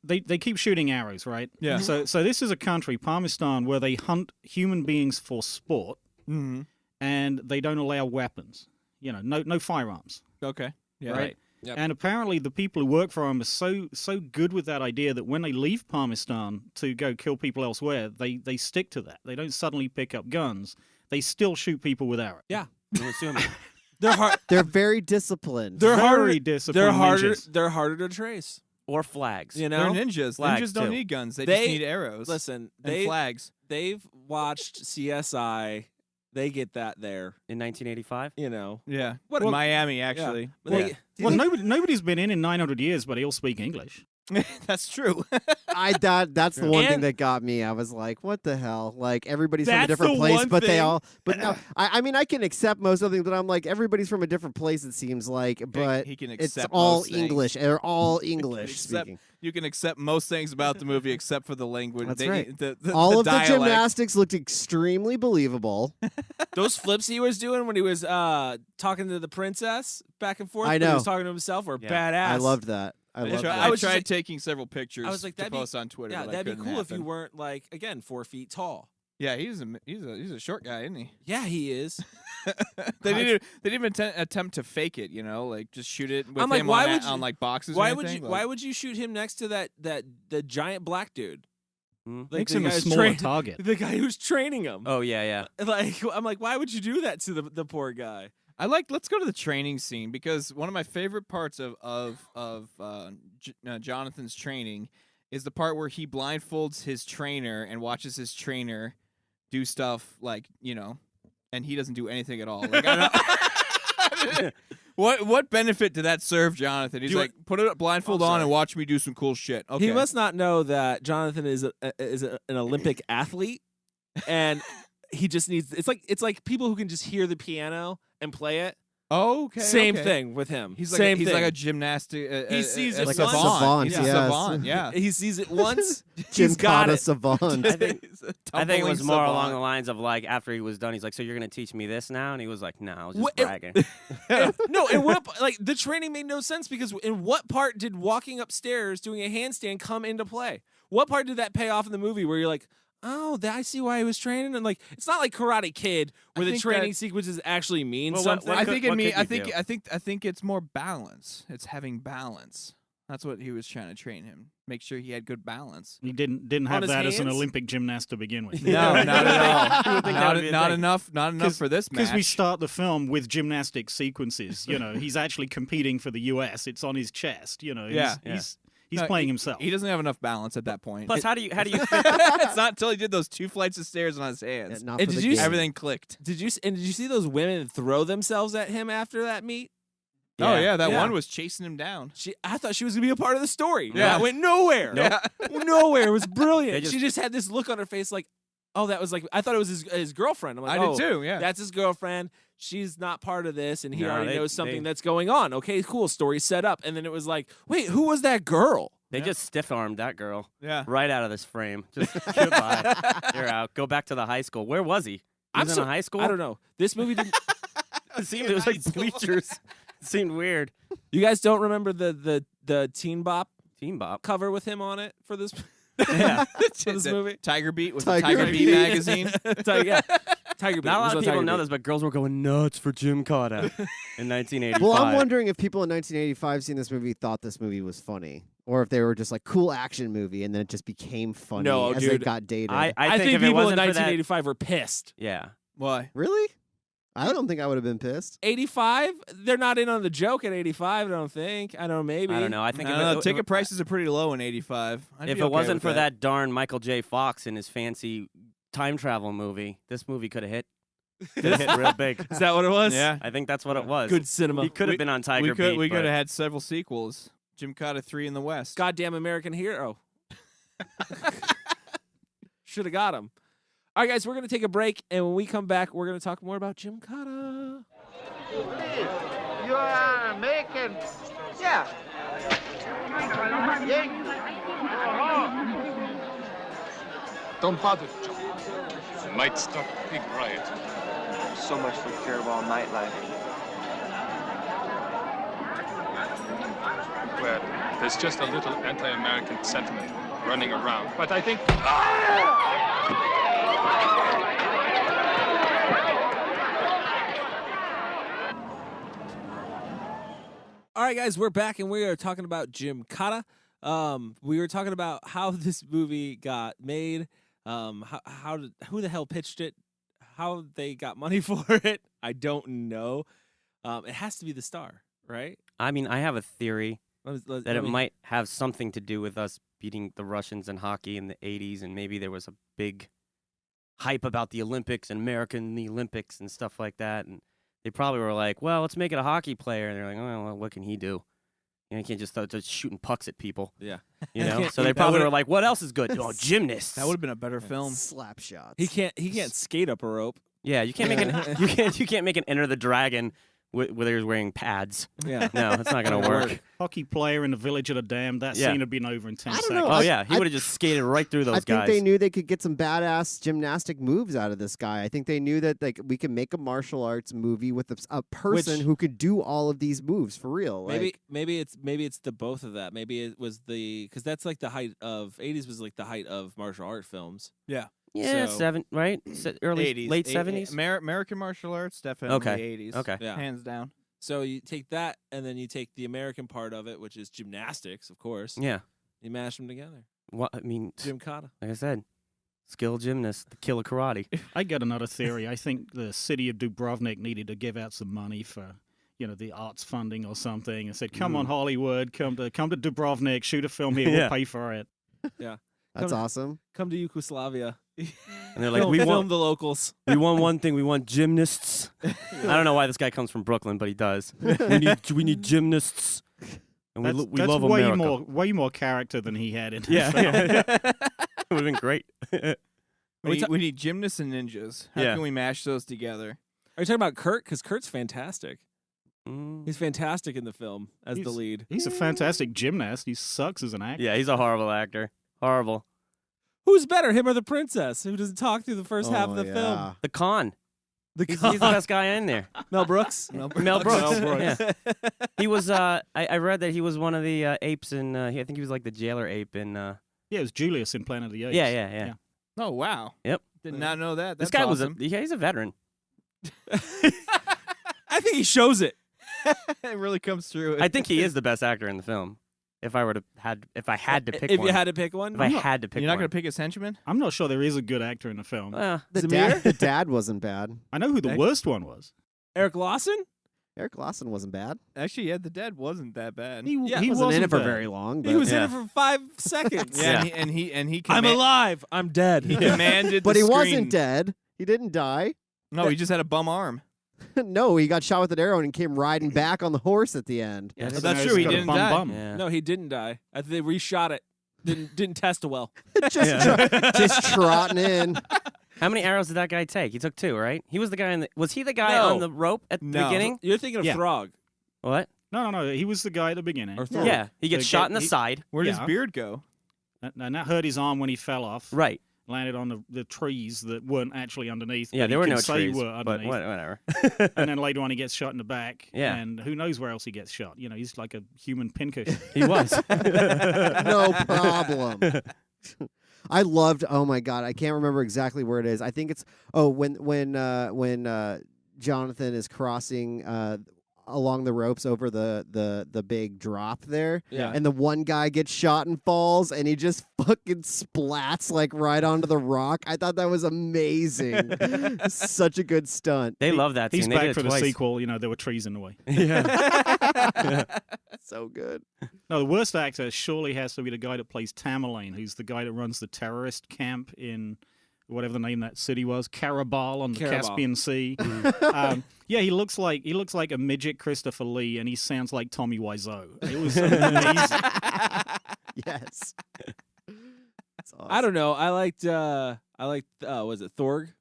[SPEAKER 10] They keep shooting arrows, right?
[SPEAKER 4] Yeah.
[SPEAKER 10] So this is a country, Parmistan, where they hunt human beings for sport,
[SPEAKER 4] Mm-hmm.
[SPEAKER 10] and they don't allow weapons. No firearms.
[SPEAKER 4] Okay. Yeah.
[SPEAKER 10] Right.
[SPEAKER 7] Yep.
[SPEAKER 10] And apparently, the people who work for them are so good with that idea that when they leave Parmistan to go kill people elsewhere, they stick to that. They don't suddenly pick up guns. They still shoot people with arrows.
[SPEAKER 7] Yeah,
[SPEAKER 8] I'm assuming.
[SPEAKER 7] they're hard.
[SPEAKER 9] They're very disciplined.
[SPEAKER 7] They're
[SPEAKER 10] Very
[SPEAKER 7] harder.
[SPEAKER 10] disciplined
[SPEAKER 7] They're harder.
[SPEAKER 10] ninjas.
[SPEAKER 7] They're harder to trace.
[SPEAKER 8] Or flags.
[SPEAKER 7] You
[SPEAKER 4] They're
[SPEAKER 7] know.
[SPEAKER 4] ninjas.
[SPEAKER 8] Flags,
[SPEAKER 4] Ninjas don't
[SPEAKER 8] too.
[SPEAKER 4] need guns. They
[SPEAKER 7] They-
[SPEAKER 4] just need arrows.
[SPEAKER 7] Listen,
[SPEAKER 4] and flags.
[SPEAKER 7] they've watched CSI. They get that there.
[SPEAKER 8] In 1985.
[SPEAKER 7] You know.
[SPEAKER 4] Yeah.
[SPEAKER 7] What-
[SPEAKER 4] Miami, actually.
[SPEAKER 7] Well,
[SPEAKER 10] Well, nobody's been in 900 years, but he'll speak English.
[SPEAKER 4] That's true.
[SPEAKER 9] That's the one thing
[SPEAKER 7] And-
[SPEAKER 9] that got me. I was like, what the hell? Like everybody's from a
[SPEAKER 7] That's
[SPEAKER 9] different
[SPEAKER 7] the
[SPEAKER 9] place,
[SPEAKER 7] one
[SPEAKER 9] but they
[SPEAKER 7] thing-
[SPEAKER 9] all but no, I mean I can accept most of things, but I'm like everybody's from a different place, it seems like, but
[SPEAKER 4] he can
[SPEAKER 9] it's
[SPEAKER 4] accept
[SPEAKER 9] all
[SPEAKER 4] most things.
[SPEAKER 9] English. They're all English
[SPEAKER 4] Accept-
[SPEAKER 9] speaking.
[SPEAKER 4] You can accept most things about the movie except for the language.
[SPEAKER 9] That's
[SPEAKER 4] They-
[SPEAKER 9] right.
[SPEAKER 4] the
[SPEAKER 9] All of the
[SPEAKER 4] dialect.
[SPEAKER 9] gymnastics looked extremely believable.
[SPEAKER 7] those flips he was doing when he was talking to the princess back and forth.
[SPEAKER 9] I
[SPEAKER 7] when he
[SPEAKER 9] know.
[SPEAKER 7] was talking to himself were
[SPEAKER 8] Yeah.
[SPEAKER 7] badass.
[SPEAKER 9] I loved that. I loved
[SPEAKER 4] I,
[SPEAKER 9] that.
[SPEAKER 7] I was just
[SPEAKER 4] tried
[SPEAKER 7] like-
[SPEAKER 4] taking several pictures
[SPEAKER 7] I was like,
[SPEAKER 4] to
[SPEAKER 7] that'd be-
[SPEAKER 4] post on Twitter.
[SPEAKER 7] Yeah,
[SPEAKER 4] but
[SPEAKER 7] that'd be
[SPEAKER 4] couldn't
[SPEAKER 7] cool if you
[SPEAKER 4] happen.
[SPEAKER 7] weren't like 4 feet tall.
[SPEAKER 4] Yeah, he's a short guy, isn't he?
[SPEAKER 7] Yeah, he is.
[SPEAKER 4] They didn't even attempt to fake it, like just shoot it with
[SPEAKER 7] I'm like,
[SPEAKER 4] him
[SPEAKER 7] why
[SPEAKER 4] on,
[SPEAKER 7] would you-
[SPEAKER 4] on like boxes.
[SPEAKER 7] Why
[SPEAKER 4] or
[SPEAKER 7] would you?
[SPEAKER 4] anything.
[SPEAKER 7] Why would you shoot him next to the giant black dude? Like
[SPEAKER 10] Makes
[SPEAKER 7] the
[SPEAKER 10] him a
[SPEAKER 7] guy who's
[SPEAKER 10] smaller target.
[SPEAKER 7] The guy who's training him.
[SPEAKER 8] Oh yeah.
[SPEAKER 7] Like I'm like, why would you do that to the poor guy?
[SPEAKER 4] Let's go to the training scene because one of my favorite parts of Jonathan's training is the part where he blindfolds his trainer and watches his trainer do stuff like, and he doesn't do anything at all. Like, I don't, what benefit did that serve Jonathan? He's like, put a blindfold on and watch me do some cool shit. Okay.
[SPEAKER 7] He must not know that Jonathan is an Olympic athlete, and he just needs. It's like people who can just hear the piano and play it.
[SPEAKER 4] Oh, okay.
[SPEAKER 7] Same
[SPEAKER 4] okay.
[SPEAKER 7] thing with him.
[SPEAKER 4] He's
[SPEAKER 7] Same
[SPEAKER 4] he's
[SPEAKER 7] thing.
[SPEAKER 4] like a gymnastic.
[SPEAKER 7] He sees it
[SPEAKER 9] like
[SPEAKER 7] once.
[SPEAKER 9] a savant.
[SPEAKER 4] He's
[SPEAKER 9] yes.
[SPEAKER 4] a savant. Yeah.
[SPEAKER 7] He sees it once. He's got
[SPEAKER 9] Gymkata
[SPEAKER 7] it.
[SPEAKER 9] savant.
[SPEAKER 8] I think it
[SPEAKER 4] Tumbling
[SPEAKER 8] was more along the
[SPEAKER 4] savant.
[SPEAKER 8] lines of like after he was done, he's like, "So you're gonna teach me this now?" And he was like, "No, I was just
[SPEAKER 7] What-
[SPEAKER 8] bragging."
[SPEAKER 7] No, and what like the training made no sense because in what part did walking upstairs doing a handstand come into play? What part did that pay off in the movie where you're like, oh, I see why he was training, and like it's not like Karate Kid where
[SPEAKER 4] I
[SPEAKER 7] the
[SPEAKER 4] think
[SPEAKER 7] training
[SPEAKER 4] that-
[SPEAKER 7] sequences actually mean
[SPEAKER 8] Well,
[SPEAKER 7] something.
[SPEAKER 8] what
[SPEAKER 4] I
[SPEAKER 8] could-
[SPEAKER 4] think it
[SPEAKER 8] what
[SPEAKER 4] mean.
[SPEAKER 8] could
[SPEAKER 4] I
[SPEAKER 8] you
[SPEAKER 4] think.
[SPEAKER 8] do?
[SPEAKER 4] I think it's more balance. It's having balance. That's what he was trying to train him. Make sure he had good balance.
[SPEAKER 10] He didn't
[SPEAKER 7] On
[SPEAKER 10] have
[SPEAKER 7] his
[SPEAKER 10] that as an
[SPEAKER 7] hands?
[SPEAKER 10] Olympic gymnast to begin with.
[SPEAKER 4] No, not at
[SPEAKER 8] You
[SPEAKER 4] all.
[SPEAKER 8] would think that would be a
[SPEAKER 4] Not
[SPEAKER 8] thing.
[SPEAKER 4] enough. Not enough for this match.
[SPEAKER 10] Because we start the film with gymnastic sequences. He's actually competing for the U.S. It's on his chest. He's
[SPEAKER 4] Yeah.
[SPEAKER 10] he's
[SPEAKER 4] No,
[SPEAKER 10] playing
[SPEAKER 4] he-
[SPEAKER 10] himself.
[SPEAKER 4] He doesn't have enough balance at that point.
[SPEAKER 8] Plus, how do you fit?
[SPEAKER 4] it's not until he did those 2 flights of stairs on his hands.
[SPEAKER 9] Not
[SPEAKER 7] And
[SPEAKER 9] for
[SPEAKER 7] did
[SPEAKER 9] the
[SPEAKER 7] you
[SPEAKER 9] game.
[SPEAKER 4] Everything clicked.
[SPEAKER 7] did you see those women throw themselves at him after that meet?
[SPEAKER 4] Oh yeah, that
[SPEAKER 7] Yeah.
[SPEAKER 4] one was chasing him down.
[SPEAKER 7] I thought she was gonna be a part of the story.
[SPEAKER 4] Yeah.
[SPEAKER 7] That went nowhere. Nowhere. It was brilliant.
[SPEAKER 8] They
[SPEAKER 7] She just had this look on her face like, oh, that was like I thought it was his girlfriend. I'm like,
[SPEAKER 4] I
[SPEAKER 7] oh,
[SPEAKER 4] did too. Yeah.
[SPEAKER 7] that's his girlfriend. She's not part of this, and he
[SPEAKER 8] No,
[SPEAKER 7] already
[SPEAKER 8] they-
[SPEAKER 7] knows something
[SPEAKER 8] they-
[SPEAKER 7] that's going on. Okay, cool. Story set up, and then it was like, wait, who was that girl?
[SPEAKER 8] They just stiff armed that girl
[SPEAKER 4] Yeah.
[SPEAKER 8] right out of this frame. Just goodbye. You're out. Go back to the high school. Where was he? He
[SPEAKER 7] I'm
[SPEAKER 8] was
[SPEAKER 7] so-
[SPEAKER 8] in a high school.
[SPEAKER 7] I don't know. This movie didn't.
[SPEAKER 8] It was like bleachers. It seemed weird.
[SPEAKER 7] You guys don't remember the Teen Bop
[SPEAKER 8] Team Bop.
[SPEAKER 7] cover with him on it for this
[SPEAKER 8] Yeah.
[SPEAKER 7] for this movie?
[SPEAKER 4] Tiger Beat with
[SPEAKER 9] Tiger
[SPEAKER 4] the Tiger Beat
[SPEAKER 9] Beat.
[SPEAKER 4] magazine.
[SPEAKER 7] Yeah. Tiger Beat.
[SPEAKER 8] Not a lot
[SPEAKER 7] It
[SPEAKER 8] of
[SPEAKER 7] was
[SPEAKER 8] people
[SPEAKER 7] Tiger
[SPEAKER 8] know
[SPEAKER 7] Beat.
[SPEAKER 8] this, but girls were going nuts for Gymkata in 1985.
[SPEAKER 9] Well, I'm wondering if people in 1985 seeing this movie thought this movie was funny, or if they were just like cool action movie, and then it just became funny
[SPEAKER 7] No,
[SPEAKER 9] as they
[SPEAKER 7] dude.
[SPEAKER 9] got dated.
[SPEAKER 8] I
[SPEAKER 7] I think
[SPEAKER 8] if it
[SPEAKER 7] people in
[SPEAKER 8] wasn't for that,
[SPEAKER 7] 1985 were pissed.
[SPEAKER 8] yeah.
[SPEAKER 4] Why?
[SPEAKER 9] Really? I don't think I would have been pissed.
[SPEAKER 7] 85? They're not in on the joke at 85, I don't think. I don't know, maybe.
[SPEAKER 8] I don't know. I think
[SPEAKER 4] I
[SPEAKER 8] if
[SPEAKER 4] don't know,
[SPEAKER 8] it,
[SPEAKER 4] ticket prices are pretty low in '85.
[SPEAKER 8] if it wasn't for that darn Michael J. Fox and his fancy time travel movie, this movie could have hit. Could have hit real big.
[SPEAKER 7] Is that what it was?
[SPEAKER 4] Yeah.
[SPEAKER 8] I think that's what it was.
[SPEAKER 7] Good cinema.
[SPEAKER 8] He could have been on Tiger Beat.
[SPEAKER 4] We
[SPEAKER 8] but-
[SPEAKER 4] could have had several sequels. Gymkata 3 in the West.
[SPEAKER 7] Goddamn American hero. Should have got him. All right, guys, we're going to take a break, and when we come back, we're going to talk more about Gymkata.
[SPEAKER 6] You are American. Yeah.
[SPEAKER 2] Don't bother, John. Might start a big riot.
[SPEAKER 1] So much for Carabao nightlife.
[SPEAKER 2] Well, there's just a little anti-American sentiment running around. But I think...
[SPEAKER 7] All right, guys, we're back, and we are talking about Gymkata. We were talking about how this movie got made, who the hell pitched it, how they got money for it. I don't know. It has to be the star, right?
[SPEAKER 8] I mean, I have a theory that
[SPEAKER 7] Let
[SPEAKER 8] it
[SPEAKER 7] me-
[SPEAKER 8] might have something to do with us beating the Russians in hockey in the 80s, and maybe there was a big hype about the Olympics and America in the Olympics and stuff like that. And they probably were like, well, let's make it a hockey player. And they're like, oh, well, what can he do? You can't just start just shooting pucks at people.
[SPEAKER 7] Yeah.
[SPEAKER 8] You know?
[SPEAKER 7] Can't-
[SPEAKER 8] So they
[SPEAKER 7] that
[SPEAKER 8] probably
[SPEAKER 7] would've-
[SPEAKER 8] were like, what else is good? Oh, gymnasts.
[SPEAKER 4] That would have been a better film.
[SPEAKER 9] Slap shots.
[SPEAKER 7] He can't skate up a rope.
[SPEAKER 8] Yeah, you can't make an you can't make an Enter the Dragon where he's wearing pads.
[SPEAKER 7] Yeah.
[SPEAKER 8] No, it's not gonna work.
[SPEAKER 10] Hockey player in the village of the damned. That
[SPEAKER 8] Yeah.
[SPEAKER 10] scene had been over in 10
[SPEAKER 9] I don't
[SPEAKER 10] seconds.
[SPEAKER 9] know.
[SPEAKER 8] Oh yeah, he would have just skated right through those
[SPEAKER 9] I think
[SPEAKER 8] guys.
[SPEAKER 9] they knew they could get some badass gymnastic moves out of this guy. I think they knew that like we can make a martial arts movie with a person
[SPEAKER 7] Which-
[SPEAKER 9] who could do all of these moves for real.
[SPEAKER 7] Maybe it's the both of that. Maybe it was because that's like the height of 80s was like the height of martial art films.
[SPEAKER 4] Yeah.
[SPEAKER 8] Yeah,
[SPEAKER 4] So-
[SPEAKER 8] right? Early,
[SPEAKER 4] 80s,
[SPEAKER 8] late 70s.
[SPEAKER 4] American martial arts, definitely
[SPEAKER 8] Okay.
[SPEAKER 4] 80s.
[SPEAKER 8] Okay.
[SPEAKER 7] Yeah.
[SPEAKER 4] Hands down.
[SPEAKER 7] So you take that, and then you take the American part of it, which is gymnastics, of course.
[SPEAKER 8] Yeah.
[SPEAKER 7] You mash them together.
[SPEAKER 8] What I mean,
[SPEAKER 7] Gymkata.
[SPEAKER 8] like I said, skilled gymnast, the killer karate.
[SPEAKER 10] I got another theory. I think the city of Dubrovnik needed to give out some money for, the arts funding or something, and said, "Come on, Hollywood, come to Dubrovnik, shoot a film here,
[SPEAKER 8] Yeah.
[SPEAKER 10] we'll pay for it."
[SPEAKER 7] Yeah.
[SPEAKER 9] That's awesome.
[SPEAKER 7] Come to Yugoslavia.
[SPEAKER 8] And they're like,
[SPEAKER 7] Film-
[SPEAKER 8] we
[SPEAKER 7] film
[SPEAKER 8] want
[SPEAKER 7] the locals.
[SPEAKER 8] we want one thing. We want gymnasts. I don't know why this guy comes from Brooklyn, but he does. we need gymnasts. And
[SPEAKER 10] That's,
[SPEAKER 8] we
[SPEAKER 10] that's
[SPEAKER 8] love
[SPEAKER 10] way
[SPEAKER 8] America.
[SPEAKER 10] way more character than he had in the
[SPEAKER 8] Yeah,
[SPEAKER 10] film.
[SPEAKER 8] it would have been great.
[SPEAKER 4] We need gymnasts and ninjas. How
[SPEAKER 8] Yeah.
[SPEAKER 4] can we mash those together?
[SPEAKER 7] Are you talking about Kurt? Because Kurt's fantastic.
[SPEAKER 8] Mm.
[SPEAKER 7] He's fantastic in the film as the
[SPEAKER 10] He's-
[SPEAKER 7] lead.
[SPEAKER 10] He's a fantastic gymnast. He sucks as an actor.
[SPEAKER 8] Yeah, he's a horrible actor. Horrible.
[SPEAKER 7] Who's better, him or the princess, who doesn't talk through the first half of the film?
[SPEAKER 9] yeah.
[SPEAKER 8] The con.
[SPEAKER 7] The
[SPEAKER 8] He's the best guy in there.
[SPEAKER 7] Mel Brooks.
[SPEAKER 8] Mel Brooks.
[SPEAKER 10] Mel Brooks.
[SPEAKER 8] Yeah. He was. I read that he was one of the apes in. I think he was like the jailer ape in.
[SPEAKER 10] Yeah, it was Julius in Planet of the Apes.
[SPEAKER 8] Yeah.
[SPEAKER 4] Oh, wow.
[SPEAKER 8] Yep.
[SPEAKER 4] Did not know that.
[SPEAKER 8] This
[SPEAKER 4] That's
[SPEAKER 8] guy
[SPEAKER 4] awesome.
[SPEAKER 8] he's a veteran.
[SPEAKER 7] I think he shows it.
[SPEAKER 4] It really comes through.
[SPEAKER 8] I think he is the best actor in the film. If I had to pick
[SPEAKER 7] If
[SPEAKER 8] one.
[SPEAKER 7] you had to pick one,
[SPEAKER 8] if I had to pick
[SPEAKER 4] You're not
[SPEAKER 8] one.
[SPEAKER 4] going to pick his henchman?
[SPEAKER 10] I'm not sure there is a good actor in the film.
[SPEAKER 9] The
[SPEAKER 7] Zamir?
[SPEAKER 9] dad wasn't bad.
[SPEAKER 10] I know who the
[SPEAKER 4] Heck.
[SPEAKER 10] worst one was.
[SPEAKER 7] Eric Lawson.
[SPEAKER 9] Eric Lawson wasn't bad.
[SPEAKER 4] Actually, yeah, the dead wasn't that bad.
[SPEAKER 10] He
[SPEAKER 9] He wasn't in it for
[SPEAKER 10] bad.
[SPEAKER 9] very long. But
[SPEAKER 7] He was in
[SPEAKER 8] Yeah.
[SPEAKER 7] it for 5 seconds.
[SPEAKER 4] yeah,
[SPEAKER 8] Yeah.
[SPEAKER 4] and he
[SPEAKER 7] I'm
[SPEAKER 4] command-
[SPEAKER 7] alive. I'm dead.
[SPEAKER 4] He commanded
[SPEAKER 9] but
[SPEAKER 4] the
[SPEAKER 9] he
[SPEAKER 4] screen.
[SPEAKER 9] wasn't dead. He didn't die.
[SPEAKER 4] No, he just had a bum arm.
[SPEAKER 9] No, he got shot with an arrow and came riding back on the horse at the end.
[SPEAKER 8] Yeah,
[SPEAKER 10] So
[SPEAKER 4] that's
[SPEAKER 10] now
[SPEAKER 4] true,
[SPEAKER 10] he's
[SPEAKER 4] he
[SPEAKER 10] got a
[SPEAKER 4] didn't
[SPEAKER 10] bum
[SPEAKER 4] die.
[SPEAKER 10] bum.
[SPEAKER 8] Yeah.
[SPEAKER 7] No, he didn't die. I think they reshot it. Didn't test well.
[SPEAKER 9] just trotting in.
[SPEAKER 8] How many arrows did that guy take? He took 2, right? He was the guy in the. Was he the guy
[SPEAKER 7] No.
[SPEAKER 8] on the rope at the
[SPEAKER 4] No.
[SPEAKER 8] beginning?
[SPEAKER 7] You're thinking of
[SPEAKER 10] Yeah.
[SPEAKER 7] Throg.
[SPEAKER 8] What?
[SPEAKER 10] No. He was the guy at the beginning.
[SPEAKER 7] Or Thor.
[SPEAKER 8] Yeah, he gets
[SPEAKER 10] So
[SPEAKER 8] shot in the
[SPEAKER 10] he-
[SPEAKER 8] side.
[SPEAKER 4] Where does
[SPEAKER 10] Yeah.
[SPEAKER 4] Beard go?
[SPEAKER 10] And that hurt his arm when he fell off.
[SPEAKER 8] Right.
[SPEAKER 10] Landed on the trees that weren't actually underneath.
[SPEAKER 8] Yeah,
[SPEAKER 10] but
[SPEAKER 8] there
[SPEAKER 10] he
[SPEAKER 8] were
[SPEAKER 10] can
[SPEAKER 8] no
[SPEAKER 10] say
[SPEAKER 8] trees.
[SPEAKER 10] were
[SPEAKER 8] But
[SPEAKER 10] underneath.
[SPEAKER 8] whatever.
[SPEAKER 10] And then later on, he gets shot in the back.
[SPEAKER 8] Yeah.
[SPEAKER 10] And who knows where else he gets shot? He's like a human pincushion.
[SPEAKER 8] He was.
[SPEAKER 9] No problem. I loved. Oh my god, I can't remember exactly where it is. I think it's when Jonathan is crossing along the ropes over the big drop there.
[SPEAKER 7] Yeah.
[SPEAKER 9] And the one guy gets shot and falls, and he just fucking splats like right onto the rock. I thought that was amazing. Such a good stunt.
[SPEAKER 8] They love that scene.
[SPEAKER 10] He's
[SPEAKER 8] They did
[SPEAKER 10] back
[SPEAKER 8] it
[SPEAKER 10] for the
[SPEAKER 8] twice.
[SPEAKER 10] sequel. There were trees in the way.
[SPEAKER 8] Yeah.
[SPEAKER 9] So good.
[SPEAKER 10] No, the worst actor surely has to be the guy that plays Tamerlane, who's the guy that runs the terrorist camp in whatever the name of that city was, Karabal on the
[SPEAKER 7] Karabal.
[SPEAKER 10] Caspian Sea. Yeah, he looks like a midget Christopher Lee, and he sounds like Tommy Wiseau. It was amazing.
[SPEAKER 9] Yes. That's awesome.
[SPEAKER 7] I don't know. I liked was it Thorg?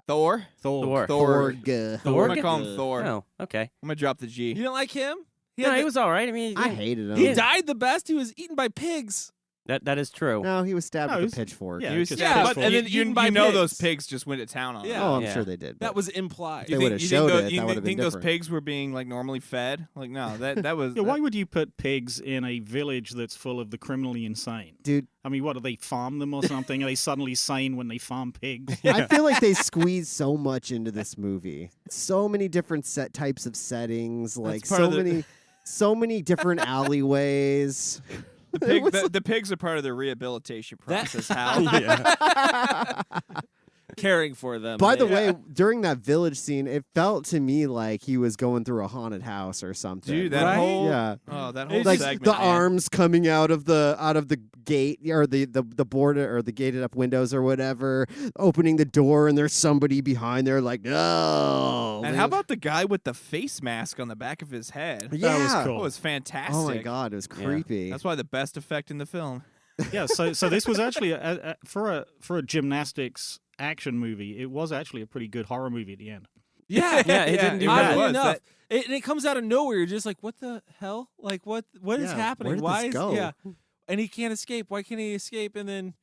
[SPEAKER 4] Thor?
[SPEAKER 8] Thor.
[SPEAKER 9] Thorg.
[SPEAKER 4] I'm
[SPEAKER 8] Thor?
[SPEAKER 4] going to call him Thor.
[SPEAKER 8] Oh, okay.
[SPEAKER 4] I'm going to drop the G.
[SPEAKER 7] You didn't like him?
[SPEAKER 8] No,
[SPEAKER 7] had
[SPEAKER 8] he
[SPEAKER 7] the-
[SPEAKER 8] was all right. I mean,
[SPEAKER 9] I hated him.
[SPEAKER 7] He died the best. He was eaten by pigs.
[SPEAKER 8] that is true.
[SPEAKER 9] No, he was stabbed
[SPEAKER 10] No,
[SPEAKER 9] with
[SPEAKER 10] he
[SPEAKER 9] a
[SPEAKER 10] was-
[SPEAKER 9] pitchfork.
[SPEAKER 10] yeah,
[SPEAKER 4] He was
[SPEAKER 10] just
[SPEAKER 7] Yeah,
[SPEAKER 4] stabbed,
[SPEAKER 7] but-
[SPEAKER 4] but
[SPEAKER 7] and
[SPEAKER 4] you,
[SPEAKER 7] then eaten by
[SPEAKER 4] you know
[SPEAKER 7] pigs.
[SPEAKER 4] those pigs just went to town on him.
[SPEAKER 7] Yeah.
[SPEAKER 9] Oh, I'm
[SPEAKER 8] Yeah.
[SPEAKER 9] sure they did.
[SPEAKER 7] That
[SPEAKER 9] but
[SPEAKER 7] was implied.
[SPEAKER 9] They would've showed it, that would've been
[SPEAKER 4] think those
[SPEAKER 9] different.
[SPEAKER 4] pigs were being like normally fed? Like no, that was
[SPEAKER 10] Yeah, why would you put pigs in a village that's full of the criminally insane?
[SPEAKER 9] Dude,
[SPEAKER 10] I mean, what, do they farm them or something? Are they suddenly sane when they farm pigs?
[SPEAKER 9] I feel like they squeezed so much into this movie. So many different types of settings, like
[SPEAKER 4] part of the-
[SPEAKER 9] so many different alleyways.
[SPEAKER 4] the pigs are part of the rehabilitation process. Hal.
[SPEAKER 7] Caring for them.
[SPEAKER 9] By the
[SPEAKER 7] They-
[SPEAKER 9] way, during that village scene, it felt to me like he was going through a haunted house or something.
[SPEAKER 4] Dude, that
[SPEAKER 7] Right?
[SPEAKER 4] whole
[SPEAKER 9] Yeah.
[SPEAKER 4] oh that whole
[SPEAKER 9] Like
[SPEAKER 4] segment.
[SPEAKER 9] the
[SPEAKER 4] man.
[SPEAKER 9] arms coming out of the gate or the border or the gated up windows or whatever, opening the door and there's somebody behind there like no.
[SPEAKER 4] And how about the guy with the face mask on the back of his head?
[SPEAKER 9] Yeah.
[SPEAKER 10] That was
[SPEAKER 4] That
[SPEAKER 10] cool.
[SPEAKER 4] was fantastic.
[SPEAKER 9] Oh my god, it was creepy.
[SPEAKER 4] That's why the best effect in the film.
[SPEAKER 10] Yeah, so this was actually for a gymnastics action movie. It was actually a pretty good horror movie at the end.
[SPEAKER 7] Yeah,
[SPEAKER 8] Yeah, it didn't do
[SPEAKER 7] oddly
[SPEAKER 8] bad.
[SPEAKER 4] was.
[SPEAKER 7] enough. And it comes out of nowhere. You're just like, what the hell? Like, what is
[SPEAKER 9] Yeah,
[SPEAKER 7] happening?
[SPEAKER 9] where did
[SPEAKER 7] Why
[SPEAKER 9] this
[SPEAKER 7] is
[SPEAKER 9] go?
[SPEAKER 7] yeah? And he can't escape. Why can't he escape? And then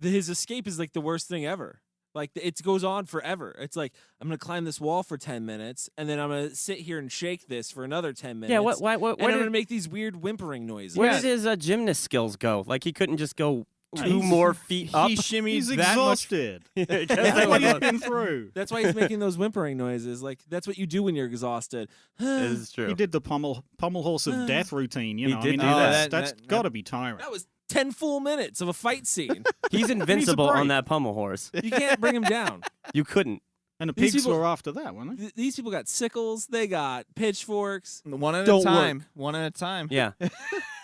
[SPEAKER 7] his escape is like the worst thing ever. Like it goes on forever. It's like I'm gonna climb this wall for 10 minutes, and then I'm gonna sit here and shake this for another 10 minutes.
[SPEAKER 8] Yeah, what
[SPEAKER 7] and
[SPEAKER 8] where
[SPEAKER 7] I'm
[SPEAKER 8] did,
[SPEAKER 7] gonna make these weird whimpering noises.
[SPEAKER 8] where did his gymnast skills go? Like he couldn't just go 2 more feet up.
[SPEAKER 4] He shimmied
[SPEAKER 10] He's
[SPEAKER 4] that much.
[SPEAKER 10] exhausted.
[SPEAKER 8] I guess
[SPEAKER 10] That's
[SPEAKER 8] I
[SPEAKER 10] what he's
[SPEAKER 8] was.
[SPEAKER 10] been through.
[SPEAKER 7] That's why he's making those whimpering noises. Like that's what you do when you're exhausted.
[SPEAKER 8] This is true.
[SPEAKER 10] He did the pommel horse of death routine. You
[SPEAKER 8] He
[SPEAKER 10] know,
[SPEAKER 8] did do
[SPEAKER 10] that's
[SPEAKER 8] that.
[SPEAKER 10] got to be tiring.
[SPEAKER 7] That was 10 full minutes of a fight scene.
[SPEAKER 8] He's invincible on
[SPEAKER 10] break.
[SPEAKER 8] that pommel horse.
[SPEAKER 7] You can't bring him down.
[SPEAKER 8] You couldn't.
[SPEAKER 10] And the
[SPEAKER 7] These
[SPEAKER 10] pigs
[SPEAKER 7] people-
[SPEAKER 10] were after that, weren't they?
[SPEAKER 7] These people got sickles. They got pitchforks.
[SPEAKER 4] One at
[SPEAKER 7] Don't
[SPEAKER 4] a time.
[SPEAKER 7] work.
[SPEAKER 4] One at a time.
[SPEAKER 8] Yeah.